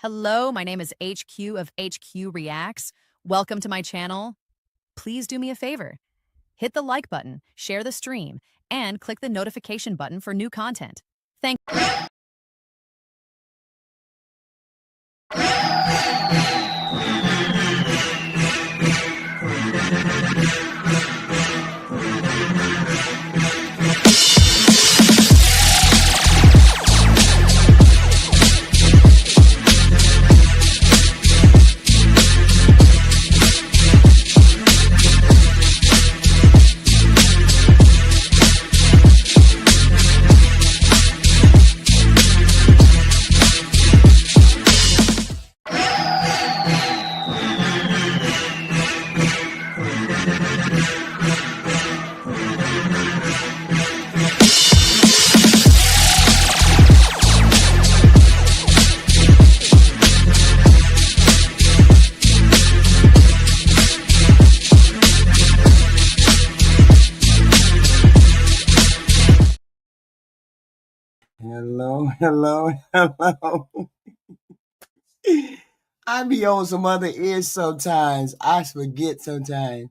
Hello, my name is HQ of HQ Reacts. Welcome to my channel. Please do me a favor. Hit the like button, share the stream, and click the notification button for new content. Thank you. Hello. I be on some other ears sometimes. I forget sometimes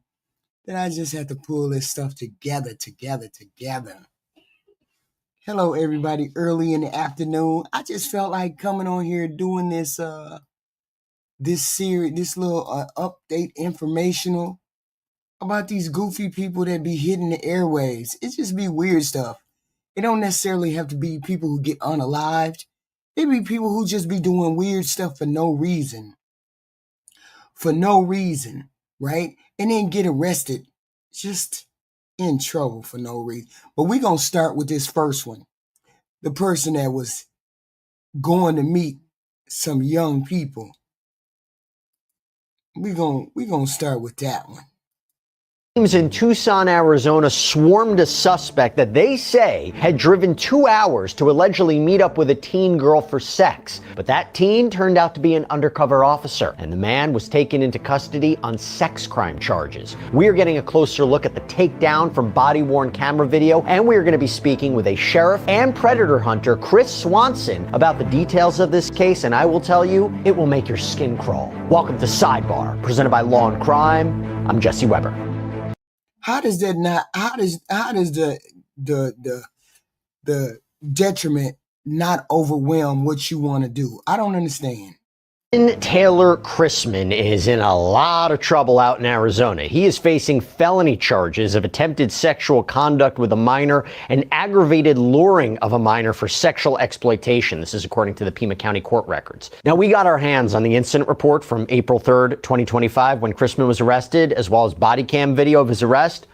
that I just have to pull this stuff together. Hello, everybody. Early in the afternoon, I just felt like coming on here doing this series, this little update informational about these goofy people that be hitting the airwaves. It just be weird stuff. It don't necessarily have to be people who get unalived. It be people who just be doing weird stuff for no reason. Right? And then get arrested just in trouble for no reason. But we're going to start with this first one. The person that was going to meet some young people. We're going to start with that one. Teams in Tucson, Arizona swarmed a suspect that they say had driven 2 hours to allegedly meet up with a teen girl for sex. But that teen turned out to be an undercover officer, and the man was taken into custody on sex crime charges. We are getting a closer look at the takedown from body-worn camera video, and we are going to be speaking with a sheriff and predator hunter, Chris Swanson, about the details of this case, and I will tell you, it will make your skin crawl. Welcome to Sidebar, presented by Law and Crime. I'm Jesse Weber. How does the detriment not overwhelm what you want to do? I don't understand. Taylor Chrisman is in a lot of trouble out in Arizona. He is facing felony charges of attempted sexual conduct with a minor and aggravated luring of a minor for sexual exploitation. This is according to the Pima County court records. Now, we got our hands on the incident report from April 3rd, 2025, when Chrisman was arrested, as well as body cam video of his arrest.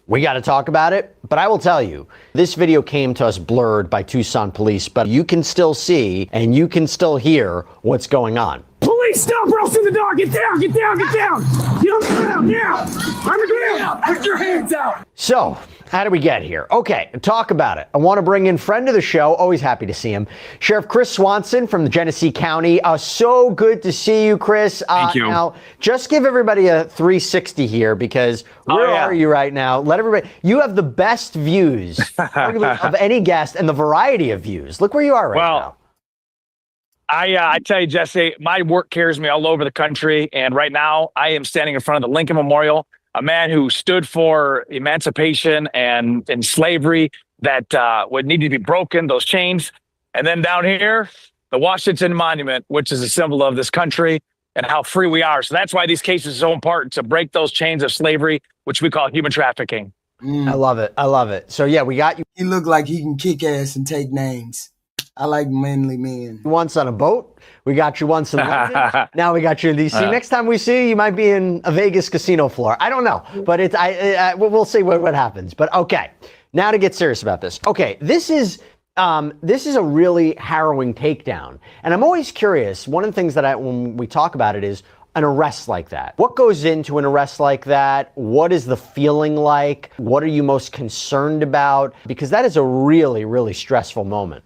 We got to talk about it, but I will tell you, this video came to us blurred by Tucson police, but you can still see and you can still hear what's going on. Police, stop or else in the dog. Get down. Get on the ground, yeah. On the ground. Put your hands out. So, how do we get here? Okay, talk about it. I want to bring in friend of the show, always happy to see him, Sheriff Chris Swanson from the Genesee County. So good to see you, Chris. Thank you. Now, just give everybody a 360 here, because where are you right now? Let everybody, you have the best views of any guest and the variety of views. Look where you are right now. I tell you, Jesse, my work carries me all over the country. And right now I am standing in front of the Lincoln Memorial, a man who stood for emancipation and slavery that would need to be broken, those chains. And then down here, the Washington Monument, which is a symbol of this country and how free we are. So that's why these cases are so important, to break those chains of slavery, which we call human trafficking. I love it. So yeah, we got you. He looked like he can kick ass and take names. I like manly men. Once on a boat, we got you once in London. Now we got you in DC. Next time we see you, you might be in a Vegas casino floor. I don't know, but we'll see what happens. But okay, now to get serious about this. Okay, this is a really harrowing takedown, and I'm always curious. One of the things that when we talk about it is an arrest like that. What goes into an arrest like that? What is the feeling like? What are you most concerned about? Because that is a really, really stressful moment.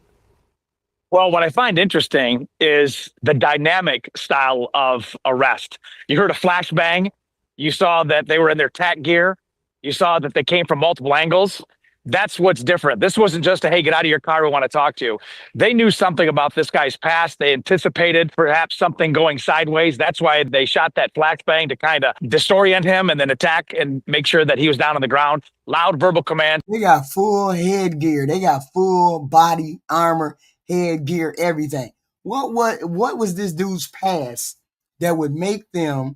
Well, what I find interesting is the dynamic style of arrest. You heard a flashbang. You saw that they were in their tack gear. You saw that they came from multiple angles. That's what's different. This wasn't just a, hey, get out of your car, we want to talk to you. They knew something about this guy's past. They anticipated perhaps something going sideways. That's why they shot that flashbang to kind of disorient him and then attack and make sure that he was down on the ground. Loud verbal command. They got full headgear. They got full body armor, headgear, everything. What was this dude's past that would make them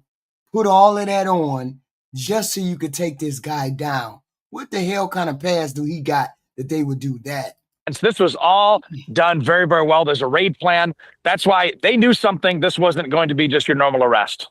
put all of that on just so you could take this guy down? What the hell kind of pass do he got that they would do that? And so this was all done very, very well. There's a raid plan. That's why they knew something. This wasn't going to be just your normal arrest.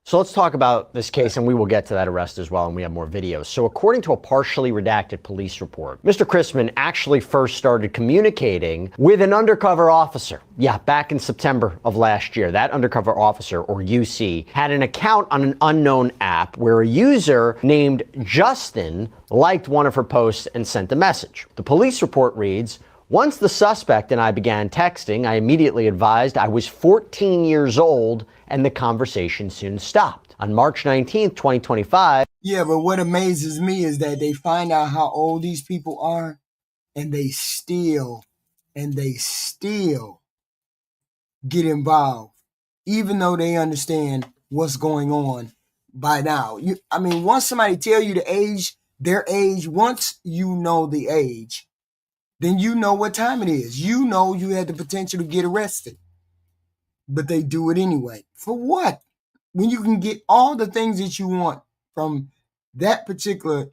So let's talk about this case, and we will get to that arrest as well, and we have more videos. So according to a partially redacted police report, Mr. Chrisman actually first started communicating with an undercover officer. Yeah, back in September of last year, that undercover officer, or UC, had an account on an unknown app where a user named Justin liked one of her posts and sent a message. The police report reads, "Once the suspect and I began texting, I immediately advised I was 14 years old, and the conversation soon stopped. On March 19th, 2025... Yeah, but what amazes me is that they find out how old these people are, and they still get involved, even though they understand what's going on by now. Once somebody tell you their age, once you know the age, then you know what time it is. You know you had the potential to get arrested. But they do it anyway. For what? When you can get all the things that you want from that particular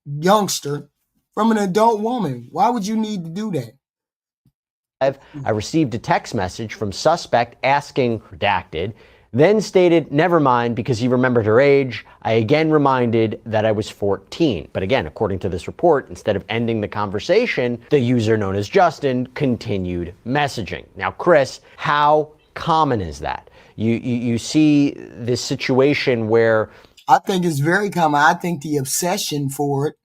youngster from an adult woman. Why would you need to do that? I received a text message from suspect asking, redacted, then stated, never mind, because he remembered her age. I again reminded that I was 14. But again, according to this report, instead of ending the conversation, the user known as Justin continued messaging. Now, Chris, how common is that? You see this situation where... I think it's very common. I think the obsession for it,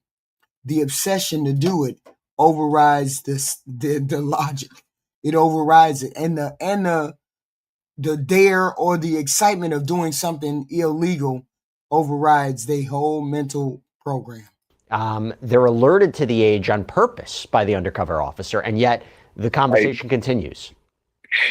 the obsession to do it, overrides the logic. It overrides it, and the dare or the excitement of doing something illegal overrides their whole mental program. They're alerted to the age on purpose by the undercover officer, and yet the conversation continues.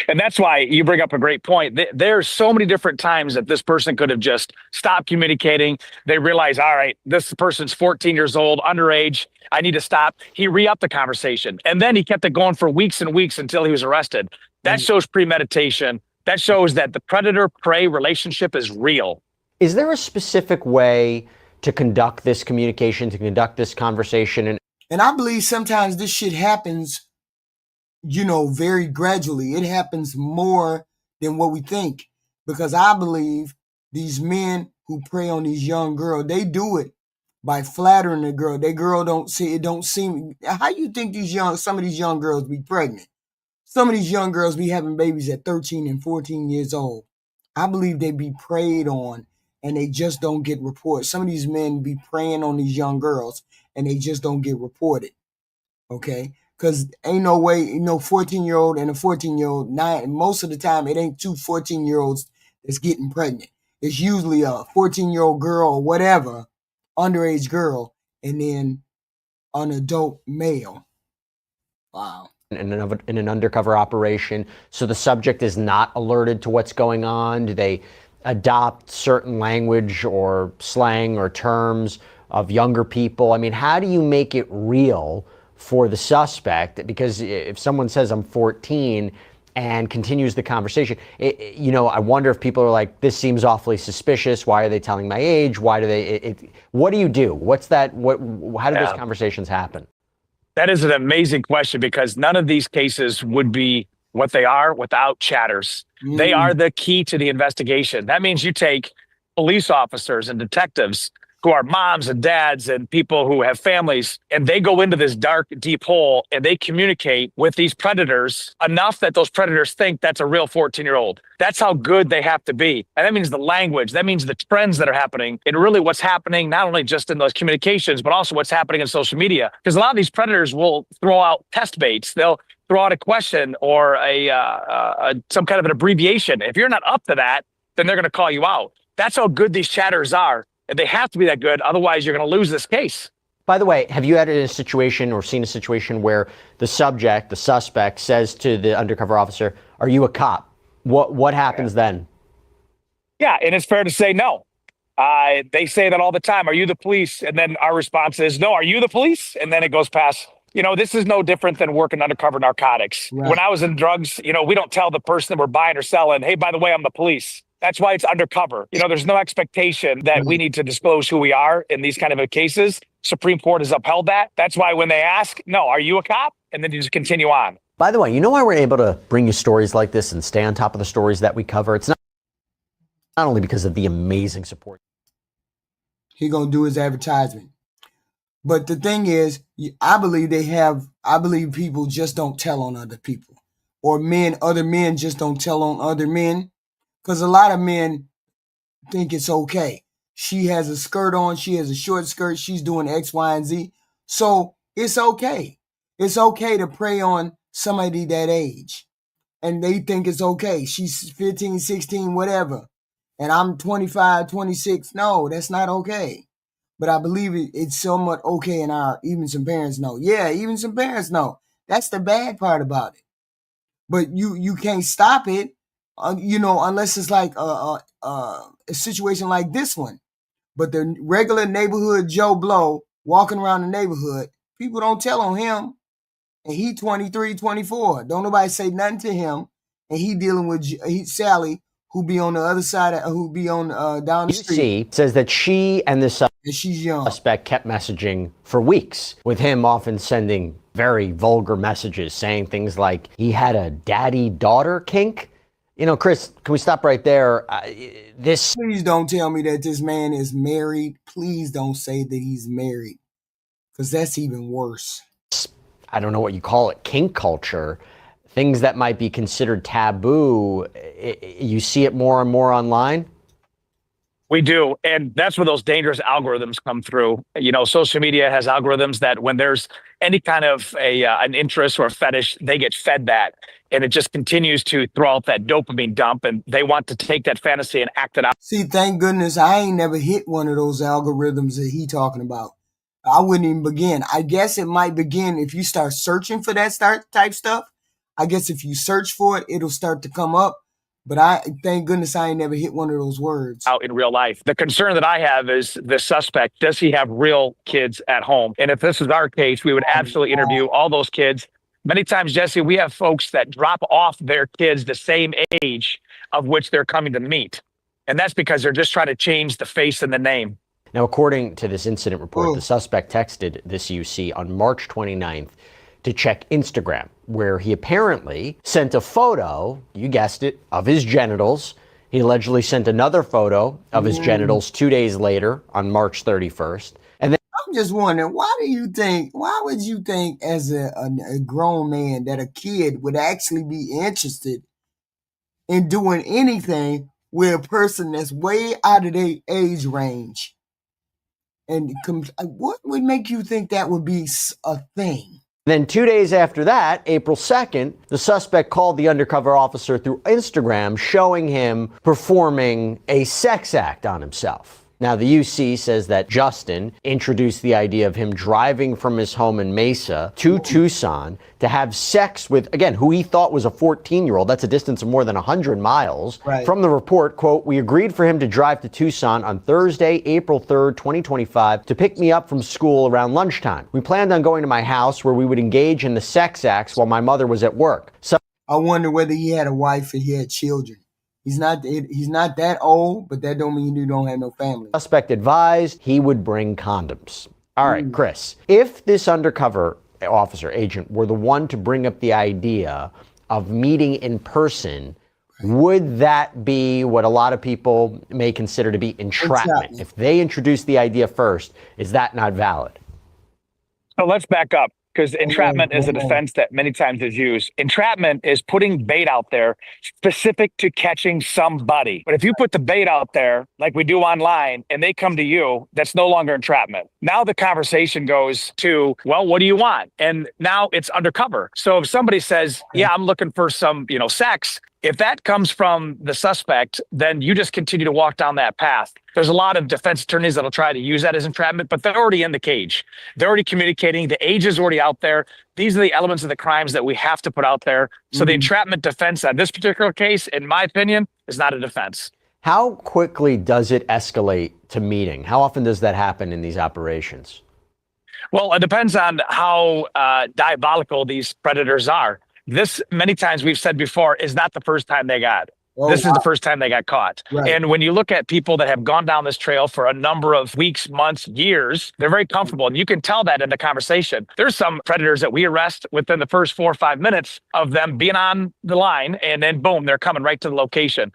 And that's why you bring up a great point. There's so many different times that this person could have just stopped communicating. They realize, all right, this person's 14 years old, underage. I need to stop. He re-upped the conversation. And then he kept it going for weeks and weeks until he was arrested. That shows premeditation. That shows that the predator-prey relationship is real. Is there a specific way to conduct this communication, to conduct this conversation? And I believe sometimes this shit happens, very gradually. It happens more than what we think. Because I believe these men who prey on these young girls, they do it by flattering the girl. That girl don't seem. How you think some of these young girls be pregnant? Some of these young girls be having babies at 13 and 14 years old. I believe they be preyed on and they just don't get reported. Some of these men be preying on these young girls and they just don't get reported. Okay? Because ain't no way, 14-year-old and a 14-year-old, most of the time it ain't two 14-year-olds that's getting pregnant. It's usually a 14-year-old girl or whatever, underage girl, and then an adult male. Wow. In an undercover operation, so the subject is not alerted to what's going on? Do they adopt certain language or slang or terms of younger people? I mean, how do you make it real for the suspect? Because if someone says I'm 14 and continues the conversation, I wonder if people are like, this seems awfully suspicious. Why are they telling my age? Why do they? What do you do? What's that? How do those conversations happen? That is an amazing question, because none of these cases would be what they are without chatters. They are the key to the investigation. That means you take police officers and detectives who are moms and dads and people who have families, and they go into this dark, deep hole and they communicate with these predators enough that those predators think that's a real 14-year-old. That's how good they have to be. And that means the language, that means the trends that are happening, and really what's happening, not only just in those communications, but also what's happening in social media. Because a lot of these predators will throw out test baits. They'll throw out a question or some kind of an abbreviation. If you're not up to that, then they're going to call you out. That's how good these chatters are. And they have to be that good. Otherwise, you're going to lose this case. By the way, have you had a situation or seen a situation where the suspect says to the undercover officer, "Are you a cop?" What happens then? Yeah, and it's fair to say no. They say that all the time. Are you the police? And then our response is, no, are you the police? And then it goes past. This is no different than working undercover narcotics. Right. When I was in drugs, we don't tell the person that we're buying or selling, hey, by the way, I'm the police. That's why it's undercover. There's no expectation that we need to disclose who we are in these kind of cases. Supreme Court has upheld that. That's why when they ask, no, are you a cop? And then you just continue on. By the way, you know why we're able to bring you stories like this and stay on top of the stories that we cover? It's not only because of the amazing support. He gonna do his advertisement. But the thing is, I believe people just don't tell on other people. Or other men just don't tell on other men. Because a lot of men think it's okay. She has a skirt on, she has a short skirt, she's doing X, Y, and Z. So it's okay. It's okay to prey on somebody that age. And they think it's okay. She's 15, 16, whatever. And I'm 25, 26. No, that's not okay. But I believe it's somewhat okay in even some parents know. Yeah, even some parents know. That's the bad part about it. But you can't stop it, unless it's like a situation like this one. But the regular neighborhood Joe Blow walking around the neighborhood, people don't tell on him. And he 23, 24. Don't nobody say nothing to him. And he dealing with Sally, who be on the other side, who be on down the street. UC says that she and this she's young. Suspect kept messaging for weeks, with him often sending very vulgar messages saying things like he had a daddy-daughter kink. Chris, can we stop right there? Please don't tell me that this man is married. Please don't say that he's married, because that's even worse. I don't know what you call it, kink culture, things that might be considered taboo. You see it more and more online? We do. And that's where those dangerous algorithms come through. Social media has algorithms that when there's any kind of an interest or a fetish, they get fed that. And it just continues to throw out that dopamine dump. And they want to take that fantasy and act it out. See, thank goodness I ain't never hit one of those algorithms that he talking about. I wouldn't even begin. I guess it might begin if you start searching for that type stuff. I guess if you search for it, it'll start to come up. But thank goodness I ain't never hit one of those words. Out in real life. The concern that I have is the suspect, does he have real kids at home? And if this is our case, we would absolutely interview all those kids. Many times, Jesse, we have folks that drop off their kids the same age of which they're coming to meet. And that's because they're just trying to change the face and the name. Now, according to this incident report, the suspect texted this UC on March 29th to check Instagram, where he apparently sent a photo, you guessed it, of his genitals. He allegedly sent another photo of his genitals 2 days later on March 31st. And then I'm just wondering, why would you think as a grown man that a kid would actually be interested in doing anything with a person that's way out of their age range? And what would make you think that would be a thing? Then 2 days after that, April 2nd, the suspect called the undercover officer through Instagram, showing him performing a sex act on himself. Now, the UC says that Justin introduced the idea of him driving from his home in Mesa to Tucson to have sex with, again, who he thought was a 14-year-old. That's a distance of more than 100 miles. Right. From the report, quote, "We agreed for him to drive to Tucson on Thursday, April 3rd, 2025, to pick me up from school around lunchtime. We planned on going to my house where we would engage in the sex acts while my mother was at work." So I wonder whether he had a wife and he had children. He's not that old, but that don't mean you don't have no family. Suspect advised he would bring condoms. All right, Chris, if this undercover officer agent were the one to bring up the idea of meeting in person, would that be what a lot of people may consider to be entrapment? If they introduced the idea first, is that not valid? So let's back up, because entrapment is a defense that many times is used. Entrapment is putting bait out there specific to catching somebody. But if you put the bait out there like we do online and they come to you, that's no longer entrapment. Now the conversation goes to, well, what do you want? And now it's undercover. So if somebody says, yeah, I'm looking for some, sex, If that comes from the suspect, then you just continue to walk down that path. There's a lot of defense attorneys that'll try to use that as entrapment, but they're already in the cage. They're already communicating. The age is already out there. These are the elements of the crimes that we have to put out there. So the entrapment defense on this particular case, in my opinion, is not a defense. How quickly does it escalate to meeting? How often does that happen in these operations? Well, it depends on how diabolical these predators are. This, many times we've said before, is not the first time they got. This is the first time they got caught. Right. And when you look at people that have gone down this trail for a number of weeks, months, years, they're very comfortable. And you can tell that in the conversation. There's some predators that we arrest within the first 4 or 5 minutes of them being on the line, and then boom, they're coming right to the location.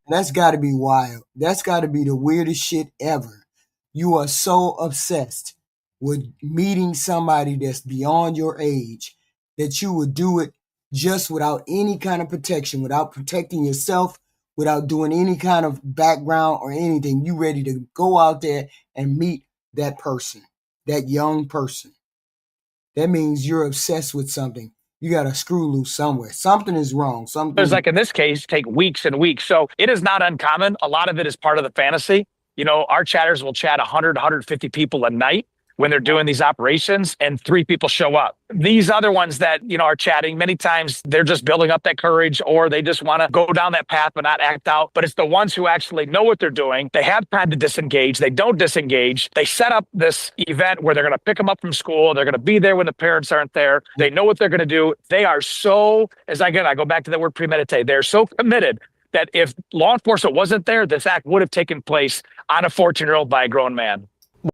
That's got to be wild. That's got to be the weirdest shit ever. You are so obsessed with meeting somebody that's beyond your age that you would do it just without any kind of protection, without protecting yourself, without doing any kind of background or anything. You ready to go out there and meet that person, that young person. That means you're obsessed with something. You got a screw loose somewhere. Something is wrong. There's, like in this case, take weeks and weeks. So it is not uncommon. A lot of it is part of the fantasy. You know, our chatters will chat 100, 150 people a night when they're doing these operations, and 3 people show up. These other ones that, you know, are chatting, many times they're just building up that courage, or they just want to go down that path but not act out. But it's the ones who actually know what they're doing. They have time to disengage. They don't disengage. They set up this event where they're going to pick them up from school. They're going to be there when the parents aren't there. They know what they're going to do. They are so, I go back to the word premeditate. They're so committed that if law enforcement wasn't there, this act would have taken place on a 14-year-old by a grown man.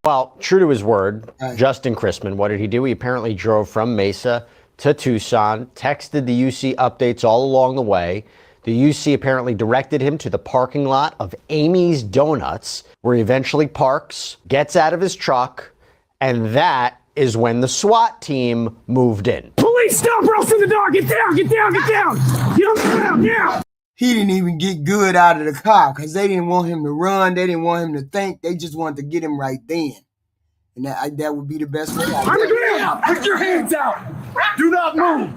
Well, true to his word, Justin Chrisman, what did he do? He apparently drove from Mesa to Tucson, texted the UC updates all along the way. The UC apparently directed him to the parking lot of Amy's Donuts, where he eventually parks, gets out of his truck, and that is when the SWAT team moved in. Police, stop, bro, from the door. Get down, get down, get down. Get on the ground, now. He didn't even get good out of the car because they didn't want him to run. They didn't want him to think. They just wanted to get him right then. And that would be the best way. On the ground. Put your hands out. Do not move.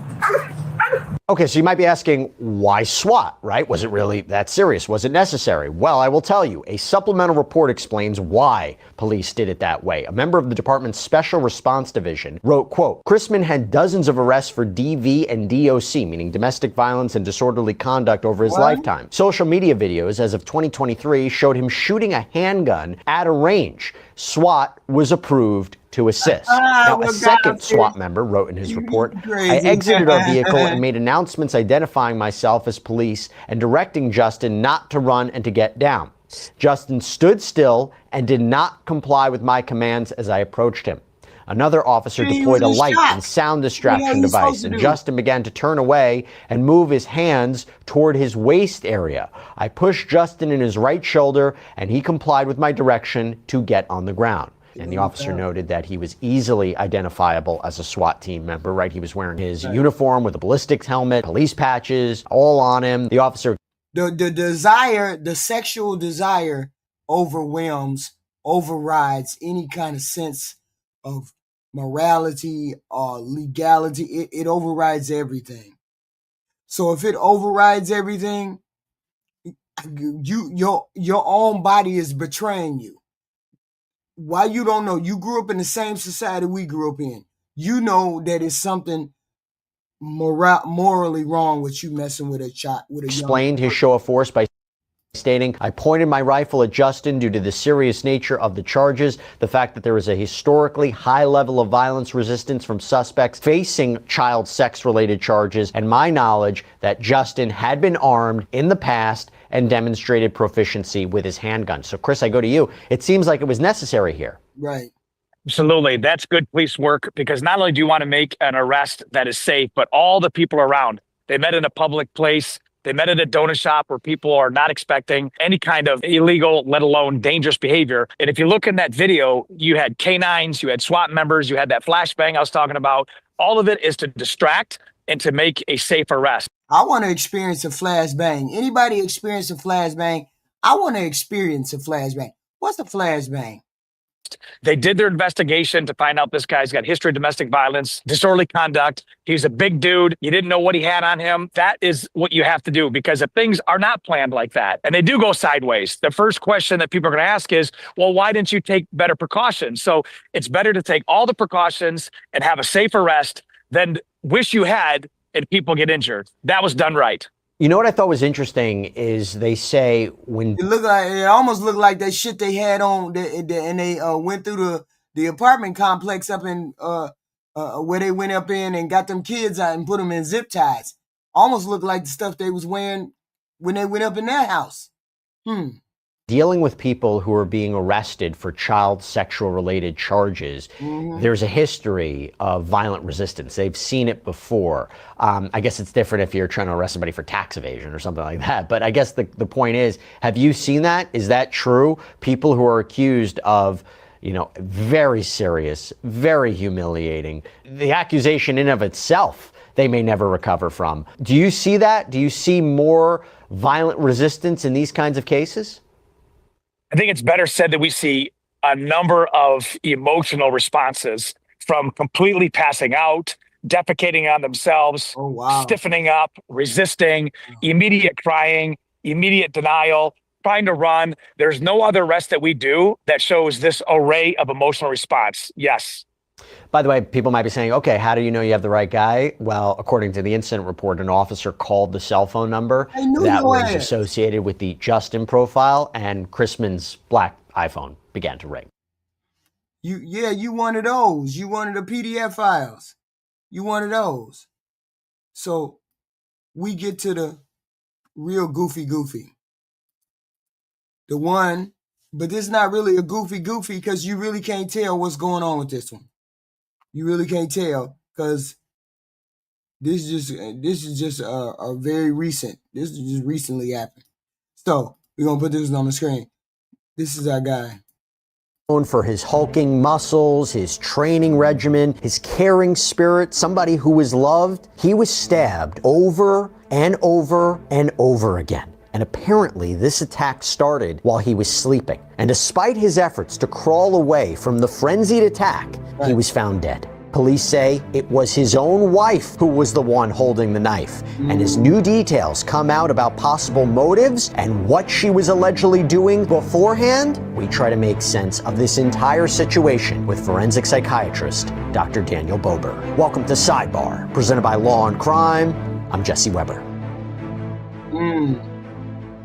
Okay, so you might be asking, why SWAT, right? Was it really that serious? Was it necessary? Well, I will tell you, a supplemental report explains why police did it that way. A member of the department's Special Response Division wrote, quote, Chrisman had dozens of arrests for DV and DOC, meaning domestic violence and disorderly conduct, over his lifetime. Social media videos as of 2023 showed him shooting a handgun at a range. SWAT was approved to assist. Now, a second SWAT member wrote in his report, I exited our vehicle and made announcements identifying myself as police and directing Justin not to run and to get down. Justin stood still and did not comply with my commands as I approached him. Another officer deployed a light and sound distraction device, and Justin began to turn away and move his hands toward his waist area. I pushed Justin in his right shoulder, and he complied with my direction to get on the ground. And the officer noted that he was easily identifiable as a SWAT team member, right? He was wearing his uniform with a ballistics helmet, police patches, all on him. The officer... The sexual desire overrides any kind of sense of morality or legality. It overrides everything. So if it overrides everything, your own body is betraying you. Why you don't know? You grew up in the same society we grew up in. You know that it's something morally wrong with you messing with a child. Explained his show of force by stating, I pointed my rifle at Justin due to the serious nature of the charges, the fact that there is a historically high level of violence resistance from suspects facing child sex-related charges, and my knowledge that Justin had been armed in the past and demonstrated proficiency with his handgun. So, Chris, I go to you. It seems like it was necessary here. Right. Absolutely. That's good police work, because not only do you want to make an arrest that is safe, but all the people around. They met in a public place. They met at a donut shop where people are not expecting any kind of illegal, let alone dangerous behavior. And if you look in that video, you had canines, you had SWAT members, you had that flashbang I was talking about. All of it is to distract and to make a safe arrest. I want to experience a flashbang. Anybody experience a flashbang? I want to experience a flashbang. What's a flashbang? They did their investigation to find out this guy's got history of domestic violence, disorderly conduct. He's a big dude. You didn't know what he had on him. That is what you have to do, because if things are not planned like that and they do go sideways, the first question that people are going to ask is, well, why didn't you take better precautions? So it's better to take all the precautions and have a safe arrest than wish you had and people get injured. That was done right. You know what I thought was interesting is they say when it almost looked like that shit they had on, and they went through the apartment complex up in where they went up in and got them kids out and put them in zip ties. Almost looked like the stuff they was wearing when they went up in their house. dealing with people who are being arrested for child sexual related charges, there's a history of violent resistance. They've seen it before. I guess it's different if you're trying to arrest somebody for tax evasion or something like that. But I guess the point is, have you seen that? Is that true? People who are accused of, you know, very serious, very humiliating, the accusation in of itself, they may never recover from. Do you see that? Do you see more violent resistance in these kinds of cases? I think it's better said that we see a number of emotional responses, from completely passing out, defecating on themselves, stiffening up, resisting, immediate crying, immediate denial, trying to run. There's no other arrest that we do that shows this array of emotional response. Yes. By the way, people might be saying, okay, how do you know you have the right guy? Well, according to the incident report, an officer called the cell phone number that was associated with the Justin profile, and Chrisman's black iPhone began to ring. You one of those. You one of the PDF files. You one of those. So we get to the real goofy. The one, but this is not really a goofy because you really can't tell what's going on with this one. You really can't tell because this is just a very recent. This is just recently happened. So we're gonna put this on the screen. This is our guy. Known for his hulking muscles, his training regimen, his caring spirit, somebody who was loved. He was stabbed over and over and over again. And apparently this attack started while he was sleeping. And despite his efforts to crawl away from the frenzied attack, he was found dead. Police say it was his own wife who was the one holding the knife. And as new details come out about possible motives and what she was allegedly doing beforehand, we try to make sense of this entire situation with forensic psychiatrist Dr. Daniel Bober. Welcome to Sidebar, presented by Law and Crime. I'm Jesse Weber.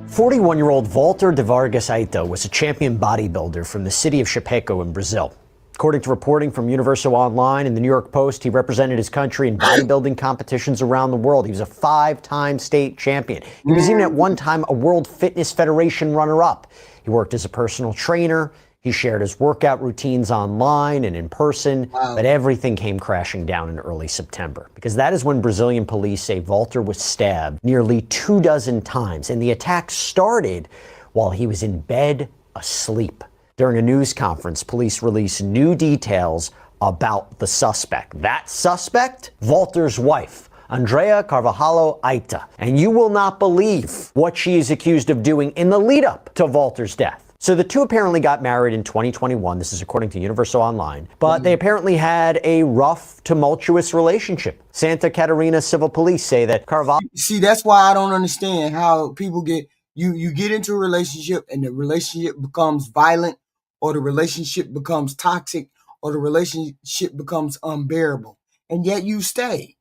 41-year-old Walter de Vargas Aita was a champion bodybuilder from the city of Chapecó in Brazil. According to reporting from Universo Online and the New York Post, he represented his country in bodybuilding competitions around the world. He was a 5-time state champion. He was even at one time a World Fitness Federation runner-up. He worked as a personal trainer. He shared his workout routines online and in person, but everything came crashing down in early September, because that is when Brazilian police say Walter was stabbed nearly 24 times, and the attack started while he was in bed asleep. During a news conference, police released new details about the suspect. That suspect? Walter's wife, Andrea Carvalho Aita. And you will not believe what she is accused of doing in the lead up to Walter's death. So the two apparently got married in 2021. This is according to Universo Online. But they apparently had a rough, tumultuous relationship. Santa Catarina civil police say that Carvalho... See, that's why I don't understand how people get... You get into a relationship and the relationship becomes violent, or the relationship becomes toxic, or the relationship becomes unbearable. And yet you stay.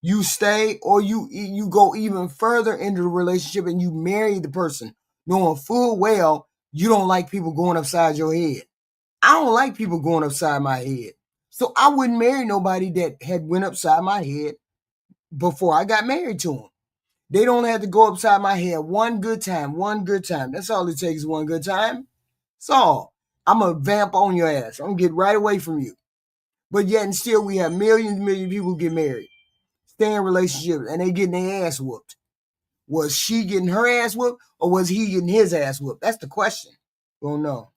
You stay, or you go even further into the relationship and you marry the person, knowing full well you don't like people going upside your head. I don't like people going upside my head. So I wouldn't marry nobody that had went upside my head before I got married to them. They don't have to go upside my head one good time. That's all it takes, one good time. That's all. I'm going to vamp on your ass. I'm going to get right away from you. But yet and still we have millions and millions of people who get married, stay in relationships, and they getting their ass whooped. Was she getting her ass whooped, or was he getting his ass whooped? That's the question. We don't know.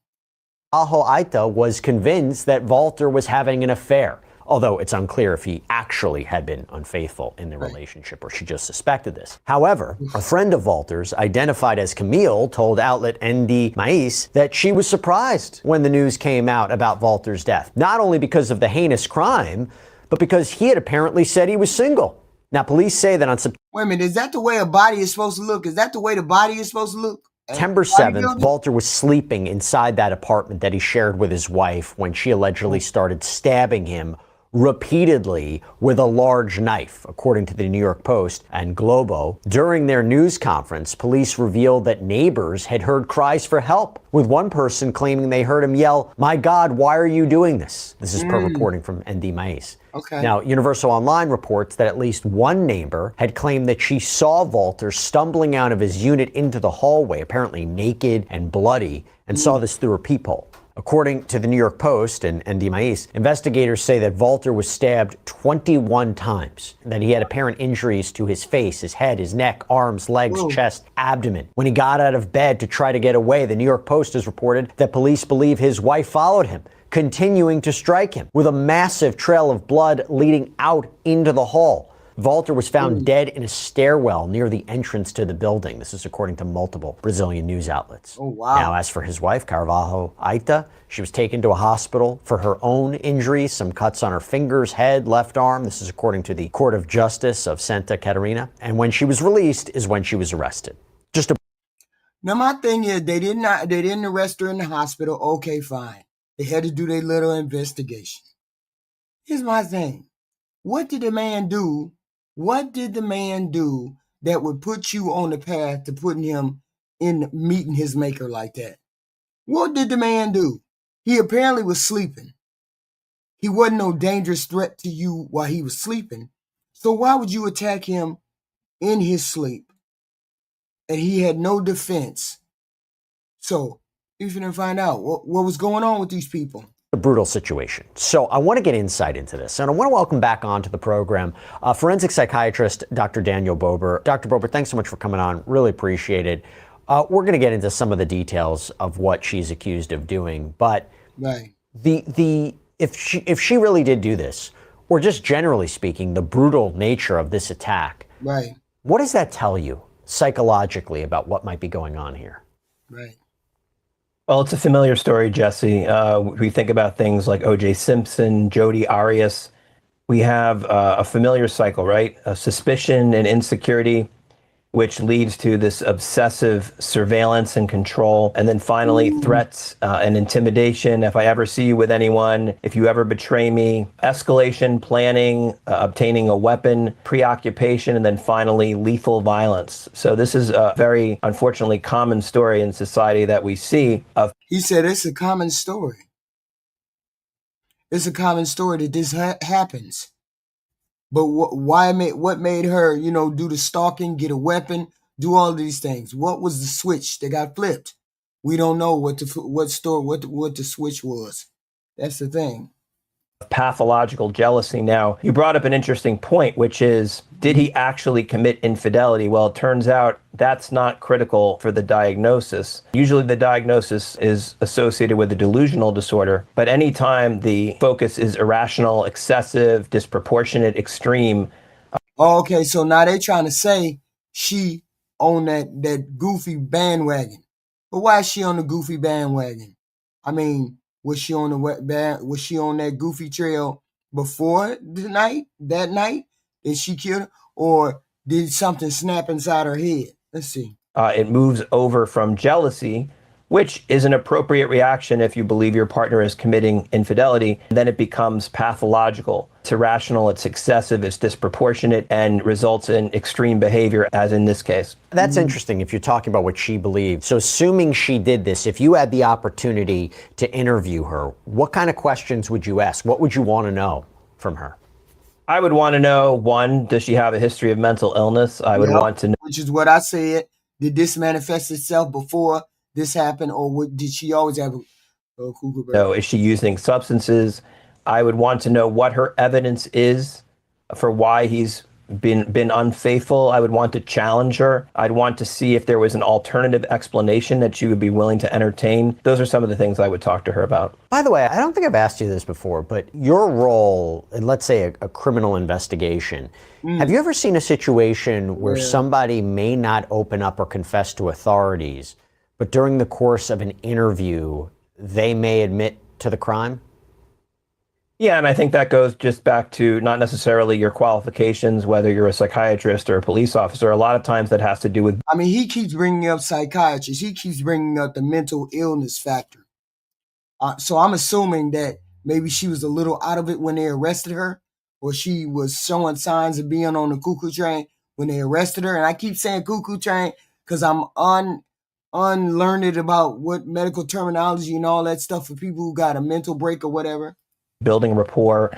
Aita was convinced that Walter was having an affair. although it's unclear if he actually had been unfaithful in the relationship or she just suspected this. However, a friend of Walter's, identified as Camille, told outlet ND Mais that she was surprised when the news came out about Walter's death, not only because of the heinous crime, but because he had apparently said he was single. Now, police say that on Wait a minute, is that the way a body is supposed to look? Is that the way the body is supposed to look? September 7th, Walter was sleeping inside that apartment that he shared with his wife when she allegedly started stabbing him repeatedly with a large knife, according to the New York Post and Globo. During their news conference, police revealed that neighbors had heard cries for help, with one person claiming they heard him yell, "My God, why are you doing this?" This is per reporting from ND Mais. Okay. Now, Universal Online reports that at least one neighbor had claimed that she saw Walter stumbling out of his unit into the hallway, apparently naked and bloody, and saw this through a peephole. According to the New York Post and ND Mais, investigators say that Walter was stabbed 21 times, and that he had apparent injuries to his face, his head, his neck, arms, legs, chest, abdomen. When he got out of bed to try to get away, the New York Post has reported that police believe his wife followed him, continuing to strike him, with a massive trail of blood leading out into the hall. Walter was found dead in a stairwell near the entrance to the building. This is according to multiple Brazilian news outlets. Oh, wow. Now, as for his wife, Carvalho Aita, she was taken to a hospital for her own injuries, some cuts on her fingers, head, left arm. This is according to the Court of Justice of Santa Catarina. And when she was released is when she was arrested. Now, my thing is, they didn't arrest her in the hospital. Okay, fine. They had to do their little investigation. Here's my thing. What did the man do? What did the man do that would put you on the path to putting him in meeting his maker like that? What did the man do? He apparently was sleeping. He wasn't no dangerous threat to you while he was sleeping. So why would you attack him in his sleep? And he had no defense. So you're going to find out what was going on with these people. A brutal situation. So I want to get insight into this, and I want to welcome back onto the program forensic psychiatrist Dr. Daniel Bober. Dr. Bober, thanks so much for coming on. Really appreciate it. We're going to get into some of the details of what she's accused of doing, but if she really did do this, or just generally speaking, the brutal nature of this attack, what does that tell you psychologically about what might be going on here? Well, it's a familiar story, Jesse. We think about things like O.J. Simpson, Jodi Arias. We have a familiar cycle, right? Suspicion and insecurity, which leads to this obsessive surveillance and control. And then finally, threats and intimidation. If I ever see you with anyone, if you ever betray me, escalation, planning, obtaining a weapon, preoccupation, and then finally lethal violence. So this is a very, unfortunately, common story in society that we see. He said it's a common story. It's a common story that this happens. But what made her, do the stalking, get a weapon, do all of these things? What was the switch that got flipped? We don't know what the switch was. That's the thing. Pathological jealousy. Now, you brought up an interesting point, which is, did he actually commit infidelity? Well, it turns out that's not critical for the diagnosis. Usually the diagnosis is associated with a delusional disorder, but anytime the focus is irrational, excessive, disproportionate, extreme. Okay, so now they're trying to say she on that goofy bandwagon. But why is she on the goofy bandwagon? I mean, was she on that goofy trail before that night? Did she kill her? Or did something snap inside her head? Let's see. It moves over from jealousy, which is an appropriate reaction if you believe your partner is committing infidelity. Then it becomes pathological. It's irrational, it's excessive, it's disproportionate, and results in extreme behavior, as in this case. That's interesting if you're talking about what she believed. So assuming she did this, if you had the opportunity to interview her, what kind of questions would you ask? What would you want to know from her? I would want to know, one, does she have a history of mental illness? I would want to know. Which is what I said. Did this manifest itself before this happened, or did she always have a cougar bird? No, is she using substances? I would want to know what her evidence is for why he's been unfaithful, I would want to challenge her. I'd want to see if there was an alternative explanation that she would be willing to entertain. Those are some of the things I would talk to her about. By the way, I don't think I've asked you this before, but your role in, let's say, a criminal investigation, have you ever seen a situation where somebody may not open up or confess to authorities, but during the course of an interview, they may admit to the crime? Yeah, and I think that goes just back to not necessarily your qualifications, whether you're a psychiatrist or a police officer. A lot of times that has to do with... I mean, he keeps bringing up psychiatrists. He keeps bringing up the mental illness factor. So I'm assuming that maybe she was a little out of it when they arrested her, or she was showing signs of being on the cuckoo train when they arrested her. And I keep saying cuckoo train because I'm unlearned about what medical terminology and all that stuff for people who got a mental break or whatever. Building rapport,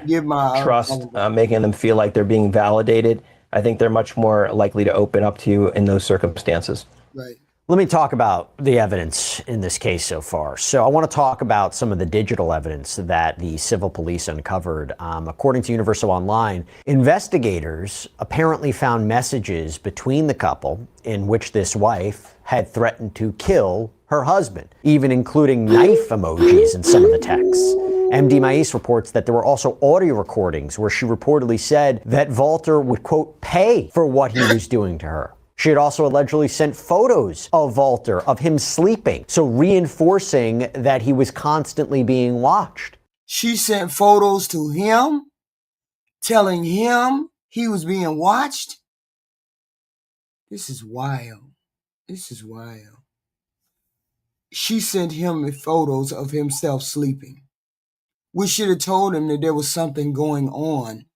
trust, making them feel like they're being validated. I think they're much more likely to open up to you in those circumstances. Right. Let me talk about the evidence in this case so far. So I want to talk about some of the digital evidence that the civil police uncovered. According to Universal Online, investigators apparently found messages between the couple in which this wife had threatened to kill her husband, even including knife emojis in some of the texts. MD Mais reports that there were also audio recordings where she reportedly said that Walter would, quote, pay for what he was doing to her. She had also allegedly sent photos of Walter, of him sleeping, so reinforcing that he was constantly being watched. She sent photos to him, telling him he was being watched. This is wild. This is wild. She sent him photos of himself sleeping. We should have told him that there was something going on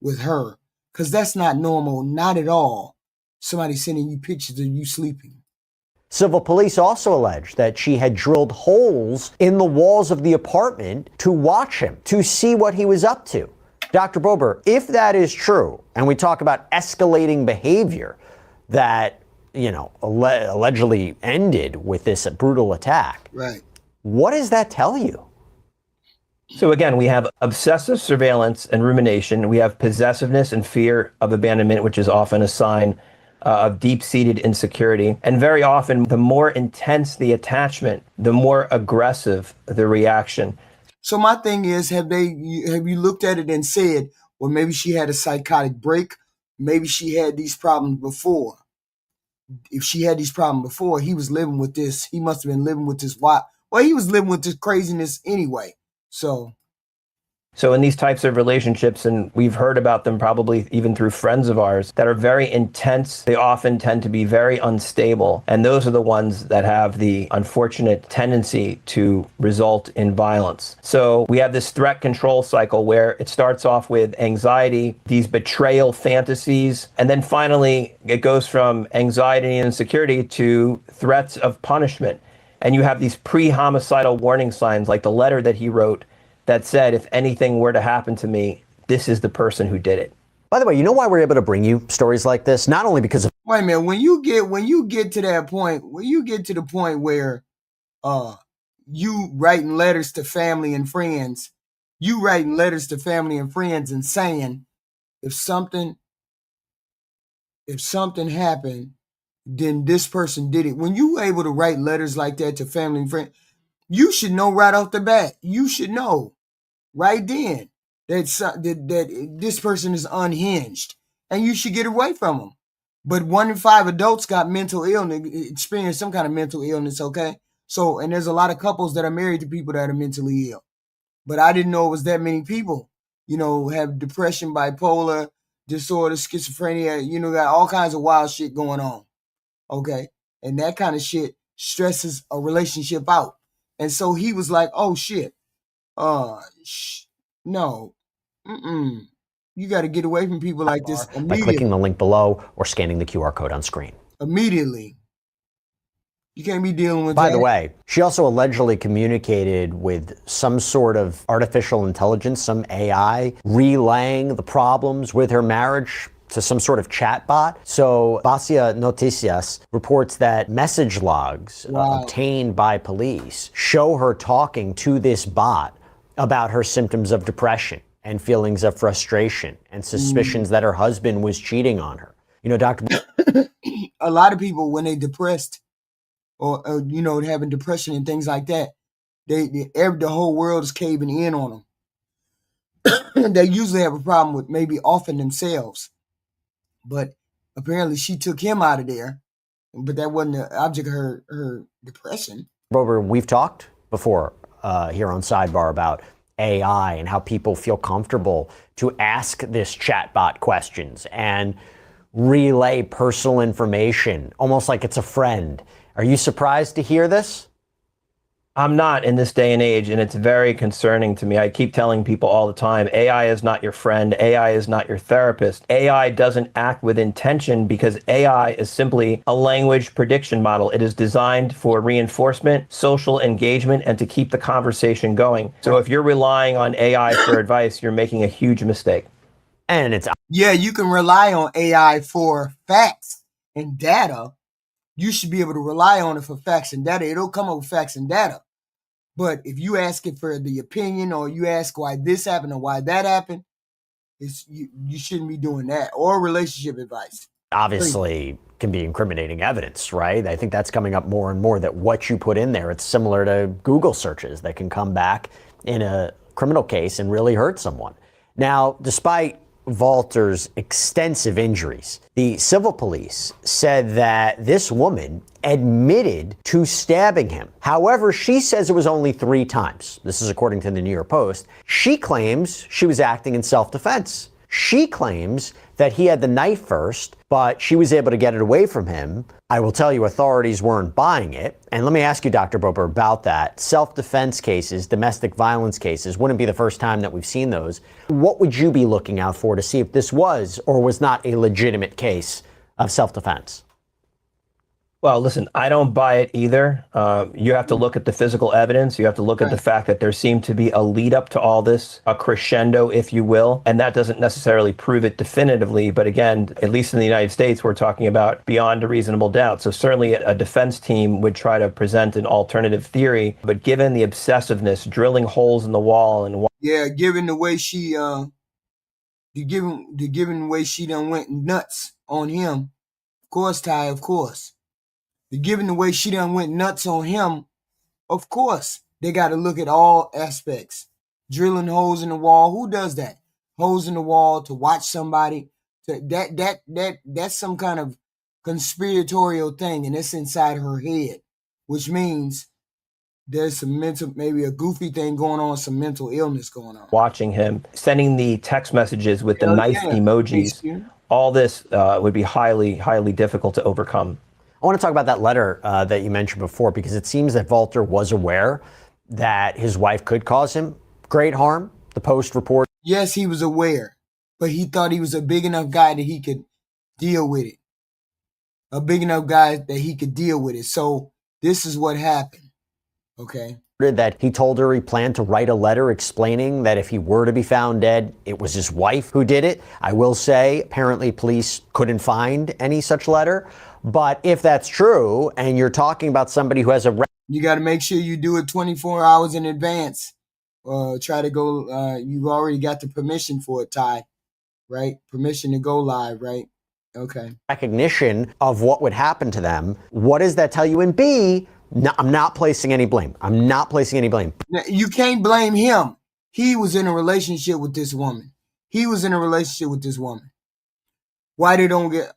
with her, because that's not normal, not at all. Somebody sending you pictures of you sleeping. Civil police also alleged that she had drilled holes in the walls of the apartment to watch him, to see what he was up to. Dr. Bober, if that is true, and we talk about escalating behavior that, allegedly ended with this brutal attack, right? What does that tell you? So again, we have obsessive surveillance and rumination. We have possessiveness and fear of abandonment, which is often a sign of deep-seated insecurity. And very often, the more intense the attachment, the more aggressive the reaction. So my thing is, have you looked at it and said, well, maybe she had a psychotic break. Maybe she had these problems before. If she had these problems before, he was living with this. He must have been living with this. Well, he was living with this craziness anyway. So in these types of relationships, and we've heard about them probably even through friends of ours that are very intense, they often tend to be very unstable. And those are the ones that have the unfortunate tendency to result in violence. So we have this threat control cycle where it starts off with anxiety, these betrayal fantasies, and then finally it goes from anxiety and insecurity to threats of punishment. And you have these pre-homicidal warning signs, like the letter that he wrote that said, if anything were to happen to me, this is the person who did it. By the way, you know why we're able to bring you stories like this? Not only because of... Wait a minute, when you get to that point, when you get to the point where you writing letters to family and friends, and saying, if something happened, then this person did it. When you able to write letters like that to family and friends, you should know right off the bat. You should know right then that this person is unhinged, and you should get away from them. But 1 in 5 adults got mental illness, experience some kind of mental illness. Okay, so and there's a lot of couples that are married to people that are mentally ill. But I didn't know it was that many people. Have depression, bipolar disorder, schizophrenia. Got all kinds of wild shit going on. Okay. And that kind of shit stresses a relationship out. And so he was like, oh shit. No. You got to get away from people like this immediately. By clicking the link below or scanning the QR code on screen. Immediately. You can't be dealing with that. By the way, she also allegedly communicated with some sort of artificial intelligence, some AI, relaying the problems with her marriage to some sort of chat bot. So Basia Noticias reports that message logs obtained by police show her talking to this bot about her symptoms of depression and feelings of frustration and suspicions that her husband was cheating on her. You know, Dr. A lot of people, when they depressed or having depression and things like that, the whole world is caving in on them. They usually have a problem with maybe offing themselves. But apparently she took him out of there. But that wasn't the object of her depression. Bober, we've talked before here on Sidebar about AI and how people feel comfortable to ask this chatbot questions and relay personal information, almost like it's a friend. Are you surprised to hear this? I'm not in this day and age, and it's very concerning to me. I keep telling people all the time, AI is not your friend. AI is not your therapist. AI doesn't act with intention because AI is simply a language prediction model. It is designed for reinforcement, social engagement, and to keep the conversation going. So if you're relying on AI for advice, you're making a huge mistake. And it's you can rely on AI for facts and data. You should be able to rely on it for facts and data. It'll come up with facts and data. But if you ask it for the opinion, or you ask why this happened or why that happened, you shouldn't be doing that. Or relationship advice. obviously can be incriminating evidence, right? I think that's coming up more and more, that what you put in there, it's similar to Google searches that can come back in a criminal case and really hurt someone. Now, despite Walter's extensive injuries, the civil police said that this woman admitted to stabbing him. However, she says it was only 3 times. This is according to the New York Post. She claims she was acting in self-defense. She claims that he had the knife first, but she was able to get it away from him. I will tell you, authorities weren't buying it. And let me ask you, Dr. Bober, about that. Self-defense cases, domestic violence cases, wouldn't be the first time that we've seen those. What would you be looking out for to see if this was or was not a legitimate case of self-defense? Well, listen, I don't buy it either. You have to look at the physical evidence. You have to look at the fact that there seemed to be a lead up to all this, a crescendo, if you will. And that doesn't necessarily prove it definitively. But again, at least in the United States, we're talking about beyond a reasonable doubt. So certainly a defense team would try to present an alternative theory. But given the obsessiveness, drilling holes in the wall and given the way she given the way she done went nuts on him, of course, Ty, of course. Given the way she done went nuts on him, of course, they got to look at all aspects. Drilling holes in the wall. Who does that? Holes in the wall to watch somebody. That's some kind of conspiratorial thing, and it's inside her head, which means there's some mental, maybe a goofy thing going on, some mental illness going on. Watching him, sending the text messages with the knife emojis, all this would be highly, highly difficult to overcome. I want to talk about that letter that you mentioned before, because it seems that Walter was aware that his wife could cause him great harm. The Post report. Yes, he was aware, but he thought he was a big enough guy that he could deal with it. A big enough guy that he could deal with it. So this is what happened. Okay. That he told her he planned to write a letter explaining that if he were to be found dead, it was his wife who did it. I will say, apparently police couldn't find any such letter. But if that's true, and you're talking about somebody who has a... You got to make sure you do it 24 hours in advance. Try to go, you've already got the permission for it, Ty, right? Permission to go live, right? Okay. Recognition of what would happen to them. What does that tell you? And B, no, I'm not placing any blame. I'm not placing any blame. Now, you can't blame him. He was in a relationship with this woman. Why they don't get...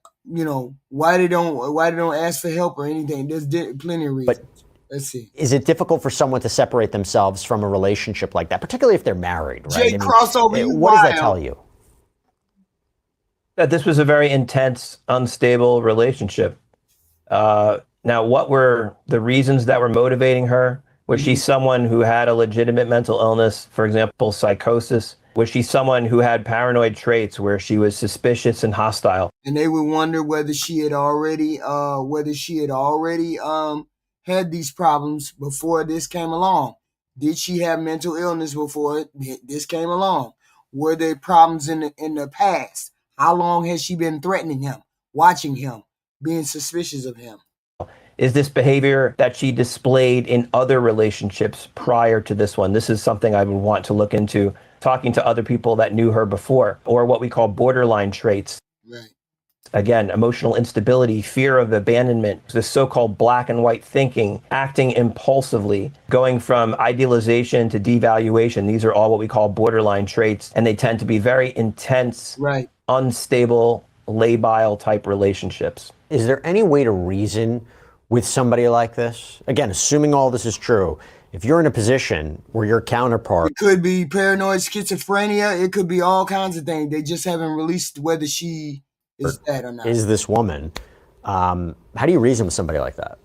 why they don't ask for help or anything. There's plenty of reasons. But let's see. Is it difficult for someone to separate themselves from a relationship like that, particularly if they're married, right? Crossover, what does that tell you? That this was a very intense, unstable relationship. Now, what were the reasons that were motivating her? Was she someone who had a legitimate mental illness, for example, psychosis? Was she someone who had paranoid traits where she was suspicious and hostile? And they would wonder whether she had already had these problems before this came along. Did she have mental illness before this came along? Were there problems in the past? How long has she been threatening him, watching him, being suspicious of him? Is this behavior that she displayed in other relationships prior to this one? This is something I would want to look into, talking to other people that knew her before, or what we call borderline traits. Right. Again, emotional instability, fear of abandonment, this so-called black and white thinking, acting impulsively, going from idealization to devaluation. These are all what we call borderline traits, and they tend to be very intense, Right. unstable, labile type relationships. Is there any way to reason with somebody like this? Again, assuming all this is true, if you're in a position where your counterpart... It could be paranoid schizophrenia. It could be all kinds of things. They just haven't released whether she is that or not. Is this woman. How do you reason with somebody like that?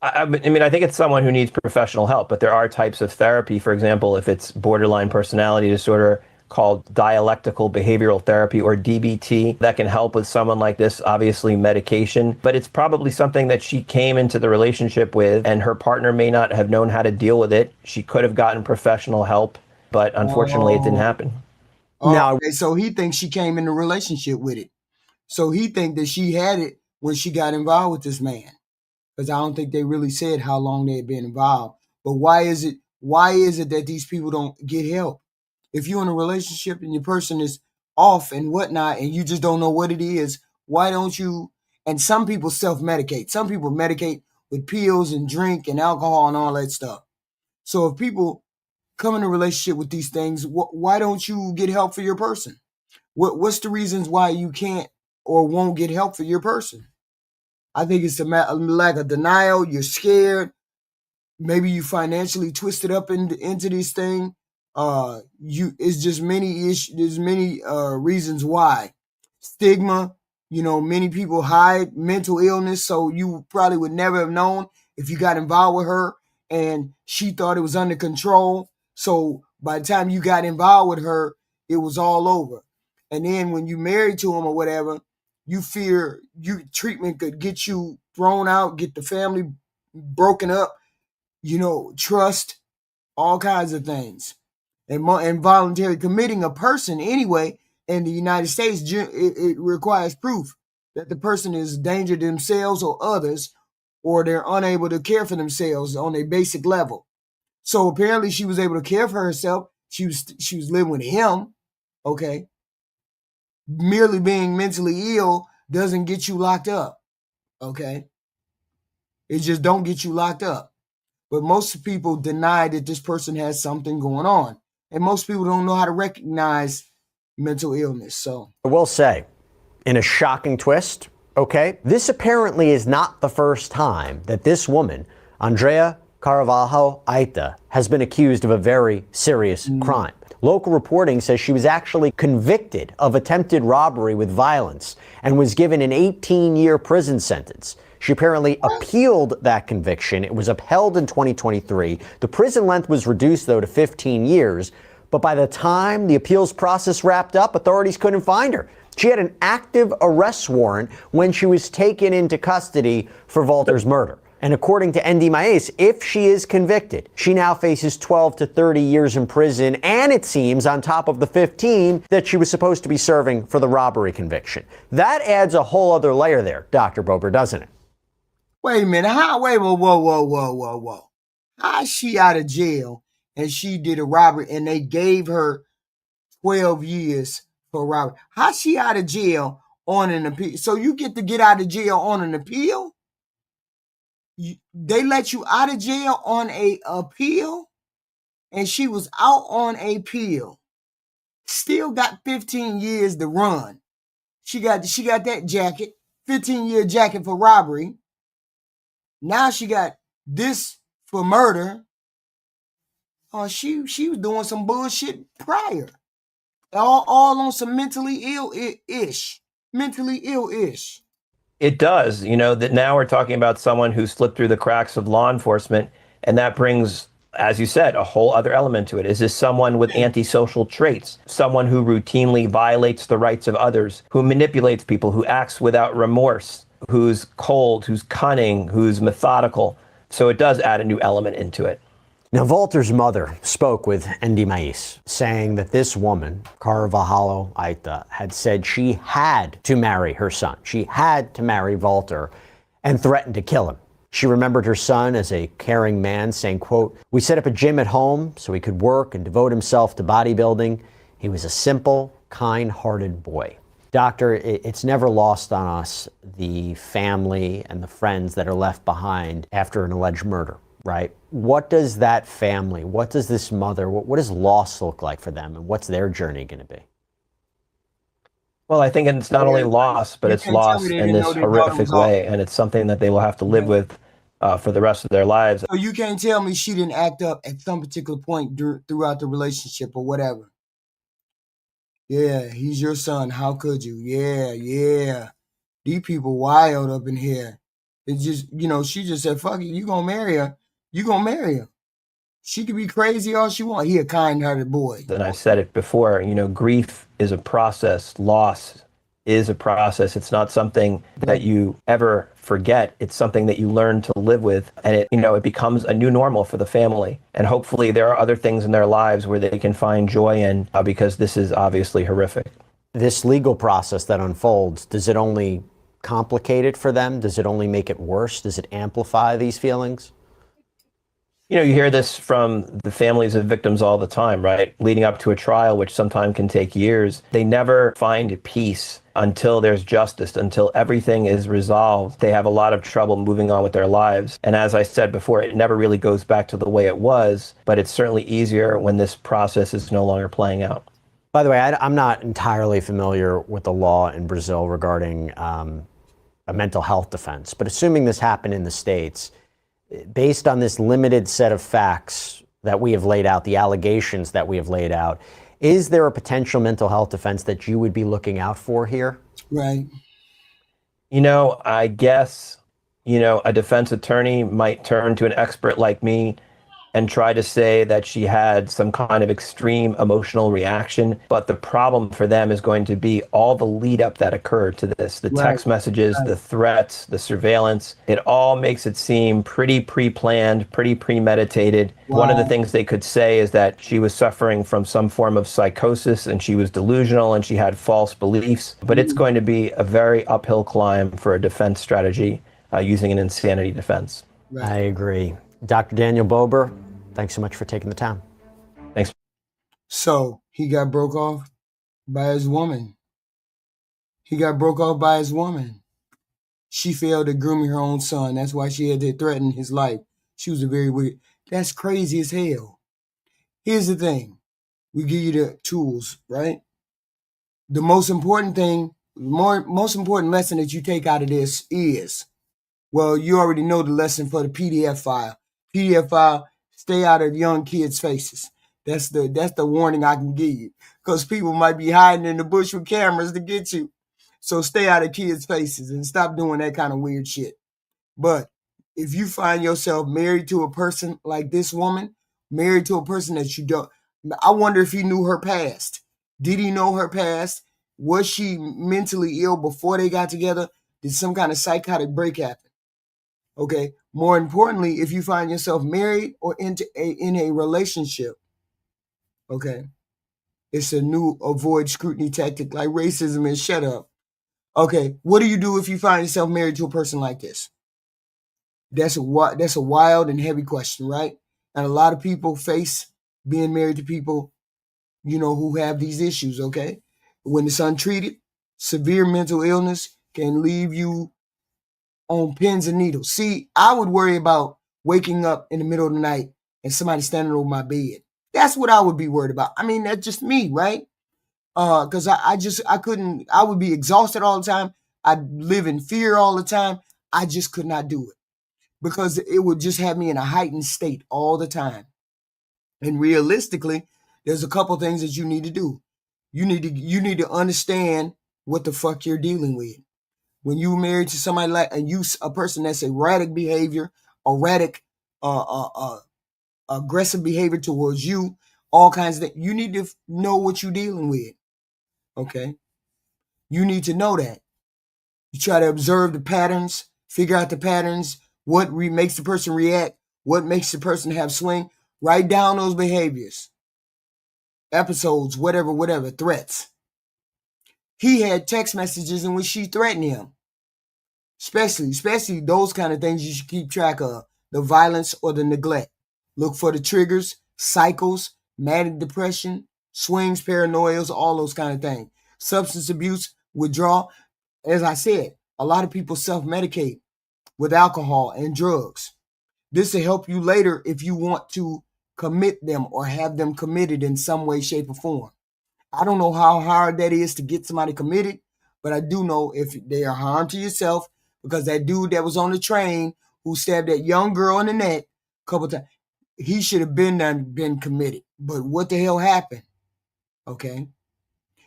I mean, I think it's someone who needs professional help, but there are types of therapy. For example, if it's borderline personality disorder, called dialectical behavioral therapy, or DBT, that can help with someone like this. Obviously medication, but it's probably something that she came into the relationship with, and her partner may not have known how to deal with it. She could have gotten professional help, but unfortunately it didn't happen. Now, Okay, so he thinks she came in a relationship with it. So he thinks that she had it when she got involved with this man. Because I don't think they really said how long they had been involved. But why is it that these people don't get help? If you're in a relationship and your person is off and whatnot, and you just don't know what it is, why don't you? And some people self-medicate. Some people medicate with pills and drink and alcohol and all that stuff. So if people come in a relationship with these things, why don't you get help for your person? What's the reasons why you can't or won't get help for your person? I think it's a lack of denial. You're scared. Maybe you financially twisted up into this thing. It's just many issues. There's many reasons why. Stigma. Many people hide mental illness, so you probably would never have known if you got involved with her and she thought it was under control. So by the time you got involved with her, it was all over. And then when you married to him or whatever, you fear treatment could get you thrown out, get the family broken up, trust, all kinds of things. And voluntary committing a person anyway in the United States, it requires proof that the person is a danger to themselves or others, or they're unable to care for themselves on a basic level. So apparently she was able to care for herself. She was living with him, okay? Merely being mentally ill doesn't get you locked up, okay? It just don't get you locked up. But most people deny that this person has something going on. And most people don't know how to recognize mental illness. So I will say, in a shocking twist, okay, this apparently is not the first time that this woman, Andrea Carvalho Aita, has been accused of a very serious crime. Local reporting says she was actually convicted of attempted robbery with violence and was given an 18-year prison sentence. She apparently appealed that conviction. It was upheld in 2023. The prison length was reduced, though, to 15 years. But by the time the appeals process wrapped up, authorities couldn't find her. She had an active arrest warrant when she was taken into custody for Walter's murder. And according to ND Maes, if she is convicted, she now faces 12 to 30 years in prison, and it seems on top of the 15 that she was supposed to be serving for the robbery conviction. That adds a whole other layer there, Dr. Bober, doesn't it? Wait a minute. Whoa. How is she out of jail and she did a robbery and they gave her 12 years for robbery? How's she out of jail on an appeal? So you get to get out of jail on an appeal? They let you out of jail on a appeal, and she was out on a appeal. Still got 15 years to run. She got that jacket, 15-year jacket for robbery. Now she got this for murder. She was doing some bullshit prior. All on some mentally ill-ish. It does, that now we're talking about someone who slipped through the cracks of law enforcement, and that brings, as you said, a whole other element to it. Is this someone with antisocial traits, someone who routinely violates the rights of others, who manipulates people, who acts without remorse, who's cold, who's cunning, who's methodical? So it does add a new element into it. Now, Walter's mother spoke with ND Maes, saying that this woman, Carvalho Aita, had said she had to marry her son. She had to marry Walter. and threatened to kill him. She remembered her son as a caring man, saying, quote, "We set up a gym at home so he could work and devote himself to bodybuilding. He was a simple, kind-hearted boy." Doctor, it's never lost on us the family and the friends that are left behind after an alleged murder, right? What does that family, what does this mother, what does loss look like for them, and what's their journey going to be? Well, I think it's not only loss, but You it's can't tell me loss they in didn't know this their daughter horrific was off. way, and it's something that they will have to live with for the rest of their lives. So you can't tell me she didn't act up at some particular point throughout the relationship or whatever. Yeah, he's your son. How could you? Yeah. These people wild up in here. It's just, she just said, fuck it, you gonna marry her. You gonna marry her. She could be crazy all she want. He a kind-hearted boy. And I've said it before, grief is a process. Loss is a process. It's not something that you ever forget. It's something that you learn to live with. And it becomes a new normal for the family. And hopefully there are other things in their lives where they can find joy in, because this is obviously horrific. This legal process that unfolds, does it only complicate it for them? Does it only make it worse? Does it amplify these feelings? You hear this from the families of victims all the time, right? Leading up to a trial, which sometimes can take years. They never find peace until there's justice, until everything is resolved. They have a lot of trouble moving on with their lives. And as I said before, it never really goes back to the way it was, but it's certainly easier when this process is no longer playing out. By the way, I'm not entirely familiar with the law in Brazil regarding a mental health defense, but assuming this happened in the States, based on this limited set of facts that we have laid out, the allegations that we have laid out, is there a potential mental health defense that you would be looking out for here? Right. I guess, a defense attorney might turn to an expert like me and try to say that she had some kind of extreme emotional reaction. But the problem for them is going to be all the lead up that occurred to this, the text messages, the threats, the surveillance. It all makes it seem pretty pre-planned, pretty premeditated. One of the things they could say is that she was suffering from some form of psychosis and she was delusional and she had false beliefs. But it's going to be a very uphill climb for a defense strategy using an insanity defense. Right. I agree. Dr. Daniel Bober, thanks so much for taking the time. Thanks. So he got broke off by his woman. He got broke off by his woman. She failed at grooming her own son. That's why she had to threaten his life. She was a very weird. That's crazy as hell. Here's the thing. We give you the tools, right? The most important thing, most important lesson that you take out of this is, well, you already know the lesson for the PDF file. PDF file, stay out of young kids' faces. That's the warning I can give you. Because people might be hiding in the bush with cameras to get you. So stay out of kids' faces and stop doing that kind of weird shit. But if you find yourself married to a person like this woman, married to a person that you don't, I wonder if he knew her past. Did he know her past? Was she mentally ill before they got together? Did some kind of psychotic break happen? Okay. More importantly, if you find yourself married or in a relationship, okay, it's a new avoid scrutiny tactic like racism and shut up. Okay, what do you do if you find yourself married to a person like this? That's a wild and heavy question, right? And a lot of people face being married to people, who have these issues, okay? When it's untreated, severe mental illness can leave you on pins and needles. See, I would worry about waking up in the middle of the night and somebody standing over my bed. That's what I would be worried about. I mean, that's just me, right? Because I would be exhausted all the time. I'd live in fear all the time. I just could not do it because it would just have me in a heightened state all the time. And realistically, there's a couple things that you need to do. You need to understand what the fuck you're dealing with. When you're married to somebody like a person that's erratic behavior, erratic, aggressive behavior towards you, all kinds of things, you need to know what you're dealing with. Okay, you need to know that. You try to observe the patterns, figure out the patterns, what makes the person react, what makes the person have swing. Write down those behaviors, episodes, whatever, threats. He had text messages in which she threatened him. Especially those kind of things you should keep track of. The violence or the neglect. Look for the triggers, cycles, manic depression, swings, paranoias, all those kind of things. Substance abuse, withdrawal. As I said, a lot of people self-medicate with alcohol and drugs. This will help you later if you want to commit them or have them committed in some way, shape, or form. I don't know how hard that is to get somebody committed, but I do know if they are harm to yourself, because that dude that was on the train who stabbed that young girl in the neck a couple times, he should have been committed. But what the hell happened? Okay.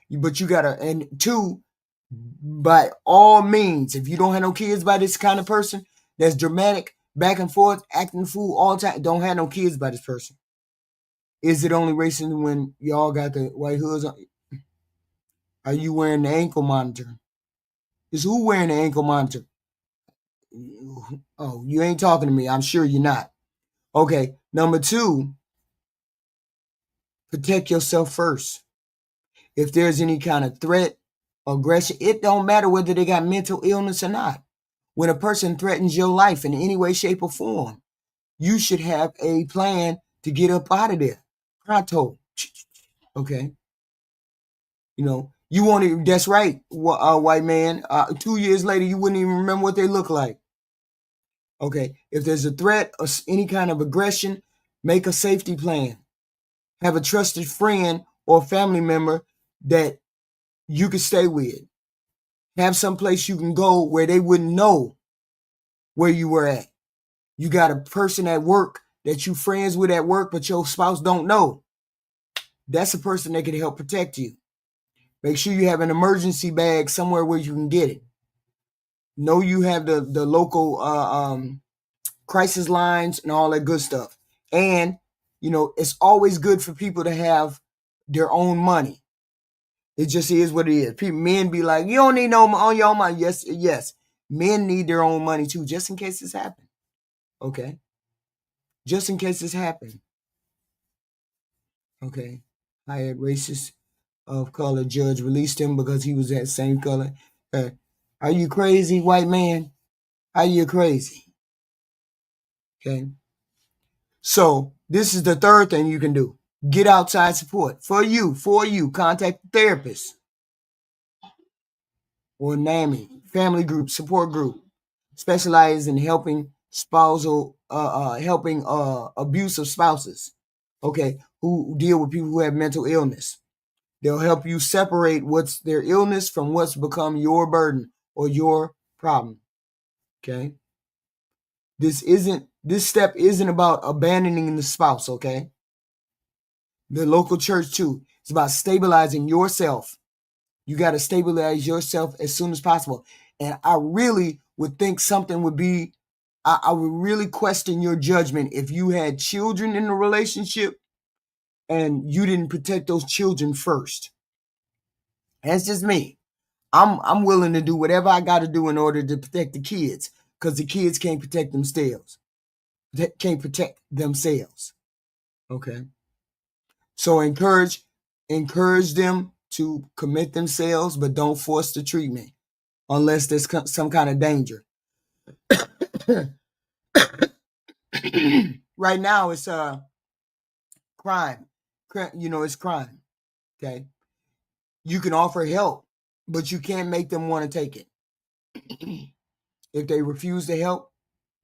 But you gotta, and two, by all means, if you don't have no kids by this kind of person that's dramatic, back and forth, acting the fool all the time, don't have no kids by this person. Is it only racing when y'all got the white hoods on? Are you wearing the ankle monitor? Is who wearing the ankle monitor? Oh, you ain't talking to me. I'm sure you're not. Okay, number two, protect yourself first. If there's any kind of threat, aggression, it don't matter whether they got mental illness or not. When a person threatens your life in any way, shape, or form, you should have a plan to get up out of there. Pronto. Okay. You know, you won't even, that's right, white man. 2 years later, you wouldn't even remember what they look like. Okay. If there's a threat or any kind of aggression, make a safety plan. Have a trusted friend or family member that you can stay with. Have some place you can go where they wouldn't know where you were at. You got a person at work that you friends with at work, but your spouse don't know. That's a person that can help protect you. Make sure you have an emergency bag somewhere where you can get it. Know you have the local crisis lines and all that good stuff. And, you know, it's always good for people to have their own money. It just is what it is. People, men be like, you don't need no on your money. Yes. Men need their own money too, just in case this happens. Okay. Just in case this happened. Okay. I had racist of color judge released him because he was that same color. Are you crazy, white man? Are you crazy? Okay. So this is the third thing you can do. Get outside support for you. Contact a therapist or NAMI, family group, support group, specialize in helping abusive spouses. Okay, who deal with people who have mental illness. They'll help you separate what's their illness from what's become your burden or your problem. Okay. This step isn't about abandoning the spouse, okay? The local church too. It's about stabilizing yourself. You got to stabilize yourself as soon as possible. And I really would think something would be, I would really question your judgment if you had children in the relationship and you didn't protect those children first. That's just me. I'm willing to do whatever I got to do in order to protect the kids, because the kids can't protect themselves. Okay. So encourage them to commit themselves, but don't force the treatment unless there's some kind of danger. Right now, it's crime. It's crime. Okay. You can offer help, but you can't make them want to take it. If they refuse to help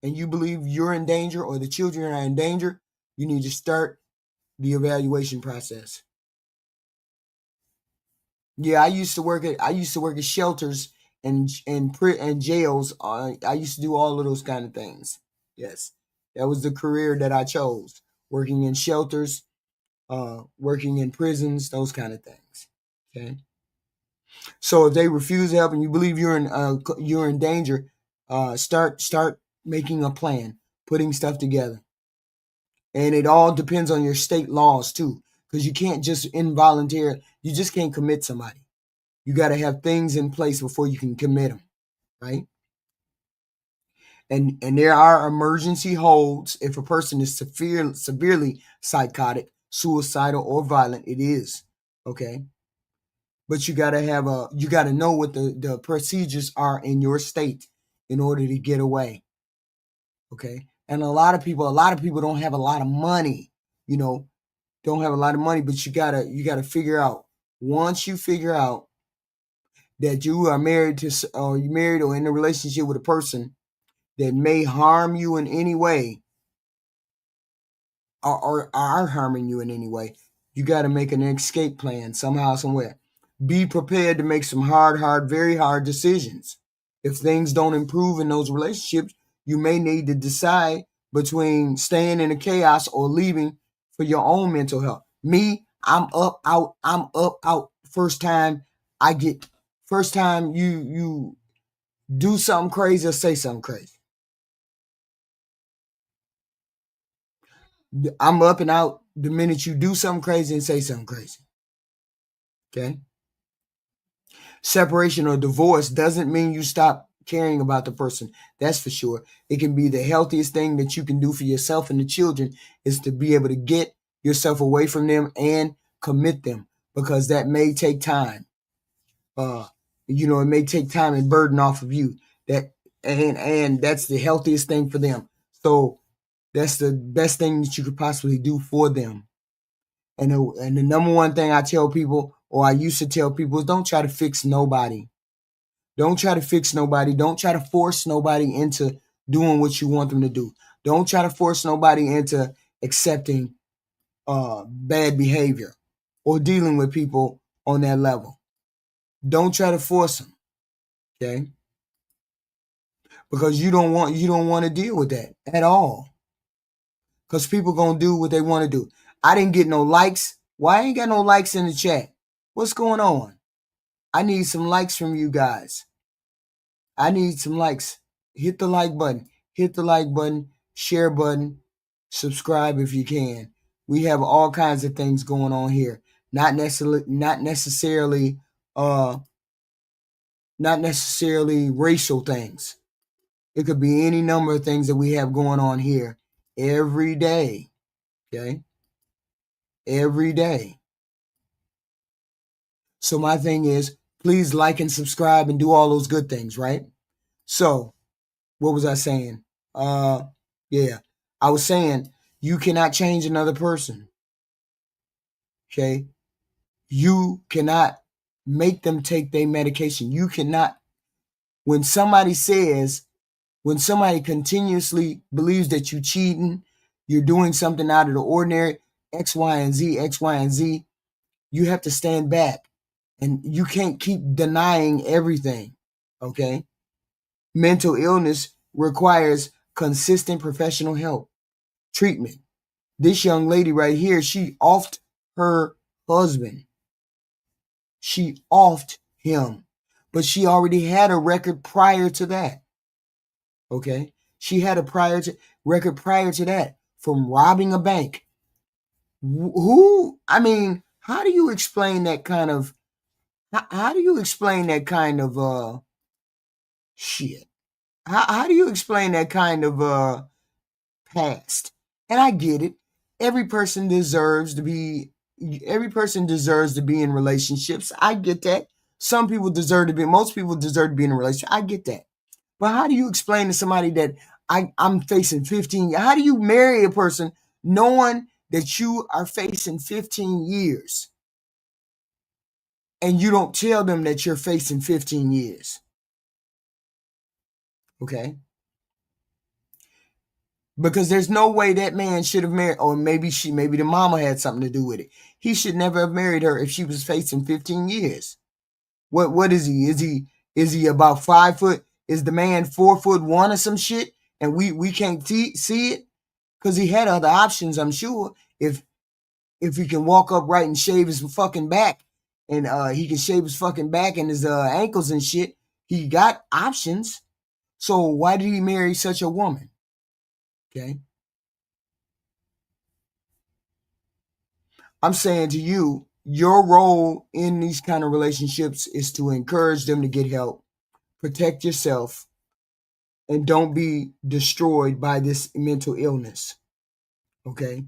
and you believe you're in danger or the children are in danger, you need to start the evaluation process. Yeah, I used to work at shelters and jails. I used to do all of those kind of things. Yes, that was the career that I chose: working in shelters, working in prisons, those kind of things. Okay. So if they refuse to help and you believe you're in danger, start making a plan, putting stuff together. And it all depends on your state laws too, because you can't just you just can't commit somebody. You got to have things in place before you can commit them, right? And there are emergency holds if a person is severely psychotic, suicidal, or violent. It is, okay? But you got to know what the procedures are in your state in order to get away. Okay. And a lot of people don't have a lot of money, don't have a lot of money, but you gotta figure out, once you figure out that you are married to, or you're married or in a relationship with a person that may harm you in any way, or are harming you in any way, you got to make an escape plan somehow, somewhere. Be prepared to make some very hard decisions. If things don't improve in those relationships, you may need to decide between staying in the chaos or leaving for your own mental health. Me, I'm up, out. I'm up, out. First time you do something crazy or say something crazy, I'm up and out the minute you do something crazy and say something crazy. Okay? Separation or divorce doesn't mean you stop caring about the person. That's for sure. It can be the healthiest thing that you can do for yourself and the children, is to be able to get yourself away from them and commit them, because that may take time. It may take time and burden off of you. And that's the healthiest thing for them. So that's the best thing that you could possibly do for them. And the number one thing I tell people, or I used to tell people, is don't try to fix nobody. Don't try to fix nobody. Don't try to force nobody into doing what you want them to do. Don't try to force nobody into accepting bad behavior or dealing with people on that level. Don't try to force them, okay? Because you don't want to deal with that at all. Because people gonna do what they want to do. I didn't get no likes. Why I ain't got no likes in the chat? What's going on? I need some likes from you guys. I need some likes. Hit the like button. Hit the like button. Share button. Subscribe if you can. We have all kinds of things going on here. Not necessarily racial things. It could be any number of things that we have going on here every day. Okay? Every day. So my thing is, please like and subscribe and do all those good things, right? So, what was I saying? Yeah. I was saying you cannot change another person. Okay? You cannot make them take their medication. You cannot. When somebody continuously believes that you're cheating, you're doing something out of the ordinary, X, Y, and Z, you have to stand back. And you can't keep denying everything, okay? Mental illness requires consistent professional help, treatment. This young lady right here, she offed her husband. She offed him, but she already had a record prior to that, okay? She had a record prior to that from robbing a bank. How do you explain that kind of shit? How do you explain that kind of past? And I get it. Every person deserves to be in relationships. I get that. Most people deserve to be in a relationship. I get that. But how do you explain to somebody that I'm facing 15? How do you marry a person knowing that you are facing 15 years and you don't tell them that you're facing 15 years? Okay? Because there's no way that man should have married, or maybe the mama had something to do with it. He should never have married her if she was facing 15 years. What is he? Is he about 5 foot? Is the man 4'1" or some shit? And we can't see it? Because he had other options, I'm sure. If he can walk upright and shave his fucking back, and he can shave his fucking back and his ankles and shit, he got options. So why did he marry such a woman? Okay. I'm saying to you, your role in these kind of relationships is to encourage them to get help, protect yourself, and don't be destroyed by this mental illness. Okay?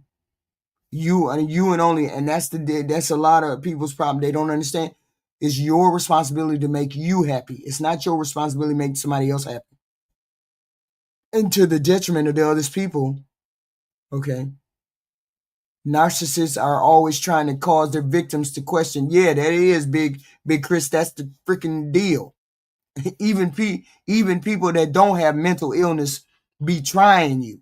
And that's a lot of people's problem. They don't understand. It's your responsibility to make you happy. It's not your responsibility to make somebody else happy. and to the detriment of the other people. Okay. Narcissists are always trying to cause their victims to question. Yeah, that is big Chris. That's the freaking deal. Even people that don't have mental illness be trying you.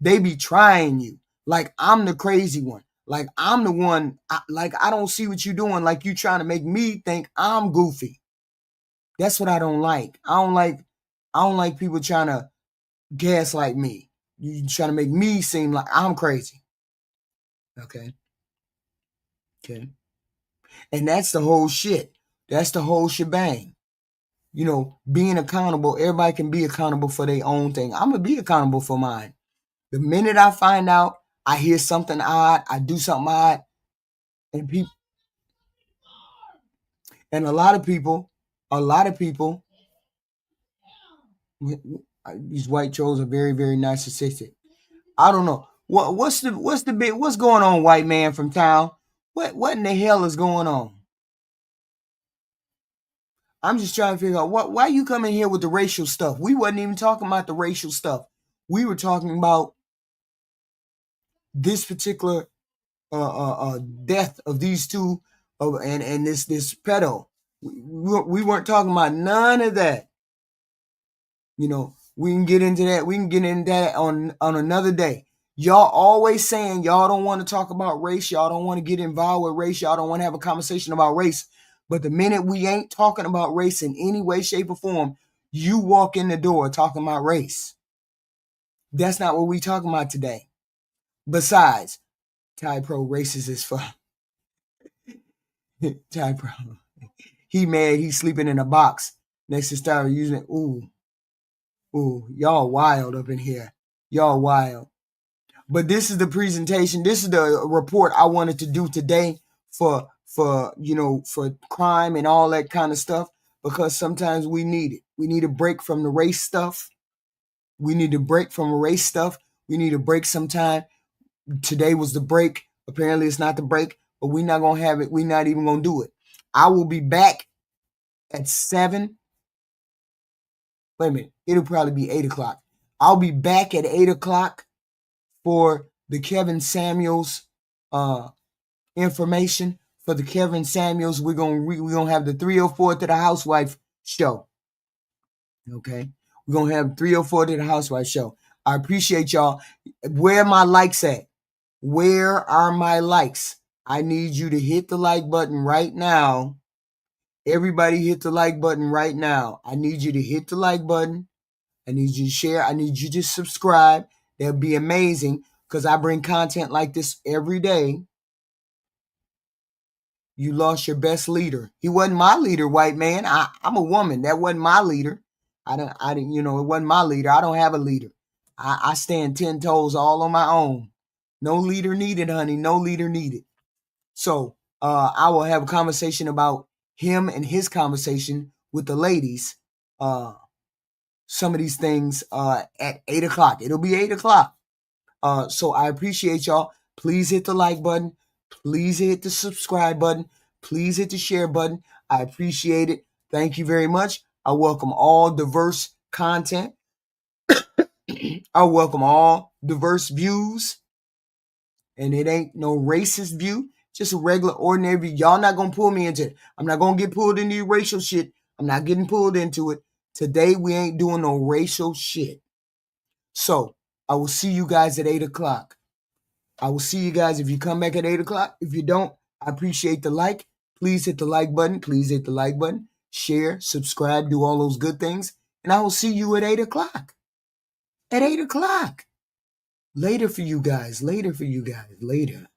They be trying you. Like I'm the crazy one. Like I'm the one. I don't see what you're doing. Like you trying to make me think I'm goofy. That's what I don't like. I don't like people trying to gaslight me. You trying to make me seem like I'm crazy. Okay. And that's the whole shit. That's the whole shebang. Being accountable, everybody can be accountable for their own thing. I'm going to be accountable for mine. The minute I find out, I hear something odd, I do something odd, and a lot of people, these white trolls are very, very narcissistic. I don't know. What's going on, white man from town? What in the hell is going on? I'm just trying to figure out why you come in here with the racial stuff. We wasn't even talking about the racial stuff. We were talking about this particular death of these two and this pedo. We weren't talking about none of that. We can get into that. We can get into that on another day. Y'all always saying y'all don't want to talk about race. Y'all don't want to get involved with race. Y'all don't want to have a conversation about race. But the minute we ain't talking about race in any way, shape, or form, you walk in the door talking about race. That's not what we talking about today. Besides, Ty Pro racist as fuck. Ty Pro. He mad. He's sleeping in a box next to Star using it. Ooh, y'all wild up in here. Y'all wild. But this is the presentation. This is the report I wanted to do today for crime and all that kind of stuff, because sometimes we need it. We need a break from the race stuff. We need a break from race stuff. We need a break sometime. Today was the break. Apparently it's not the break, but we're not going to have it. We're not even going to do it. I will be back at 7. Wait a minute. It'll probably be 8 o'clock. I'll be back at 8 o'clock for the Kevin Samuels information. For the Kevin Samuels, we're gonna have the 304 to the Housewife show. Okay, we're gonna have 304 to the Housewife show. I appreciate y'all. Where are my likes at? Where are my likes? I need you to hit the like button right now. Everybody hit the like button right now. I need you to hit the like button. I need you to share. I need you to subscribe. That'd be amazing, because I bring content like this every day. You lost your best leader. He wasn't my leader, white man. I'm a woman. That wasn't my leader. I didn't, it wasn't my leader. I don't have a leader. I stand 10 toes all on my own. No leader needed, honey. No leader needed. So I will have a conversation about him and his conversation with the ladies. Some of these things at 8 o'clock. It'll be 8 o'clock. So I appreciate y'all. Please hit the like button. Please hit the subscribe button. Please hit the share button. I appreciate it. Thank you very much. I welcome all diverse content. I welcome all diverse views. And it ain't no racist view. Just a regular, ordinary view. Y'all not going to pull me into it. I'm not going to get pulled into racial shit. I'm not getting pulled into it. Today, we ain't doing no racial shit. So, I will see you guys at 8 o'clock. I will see you guys if you come back at 8 o'clock. If you don't, I appreciate the like. Please hit the like button. Please hit the like button. Share, subscribe, do all those good things. And I will see you at 8 o'clock. At 8 o'clock. Later for you guys. Later for you guys. Later.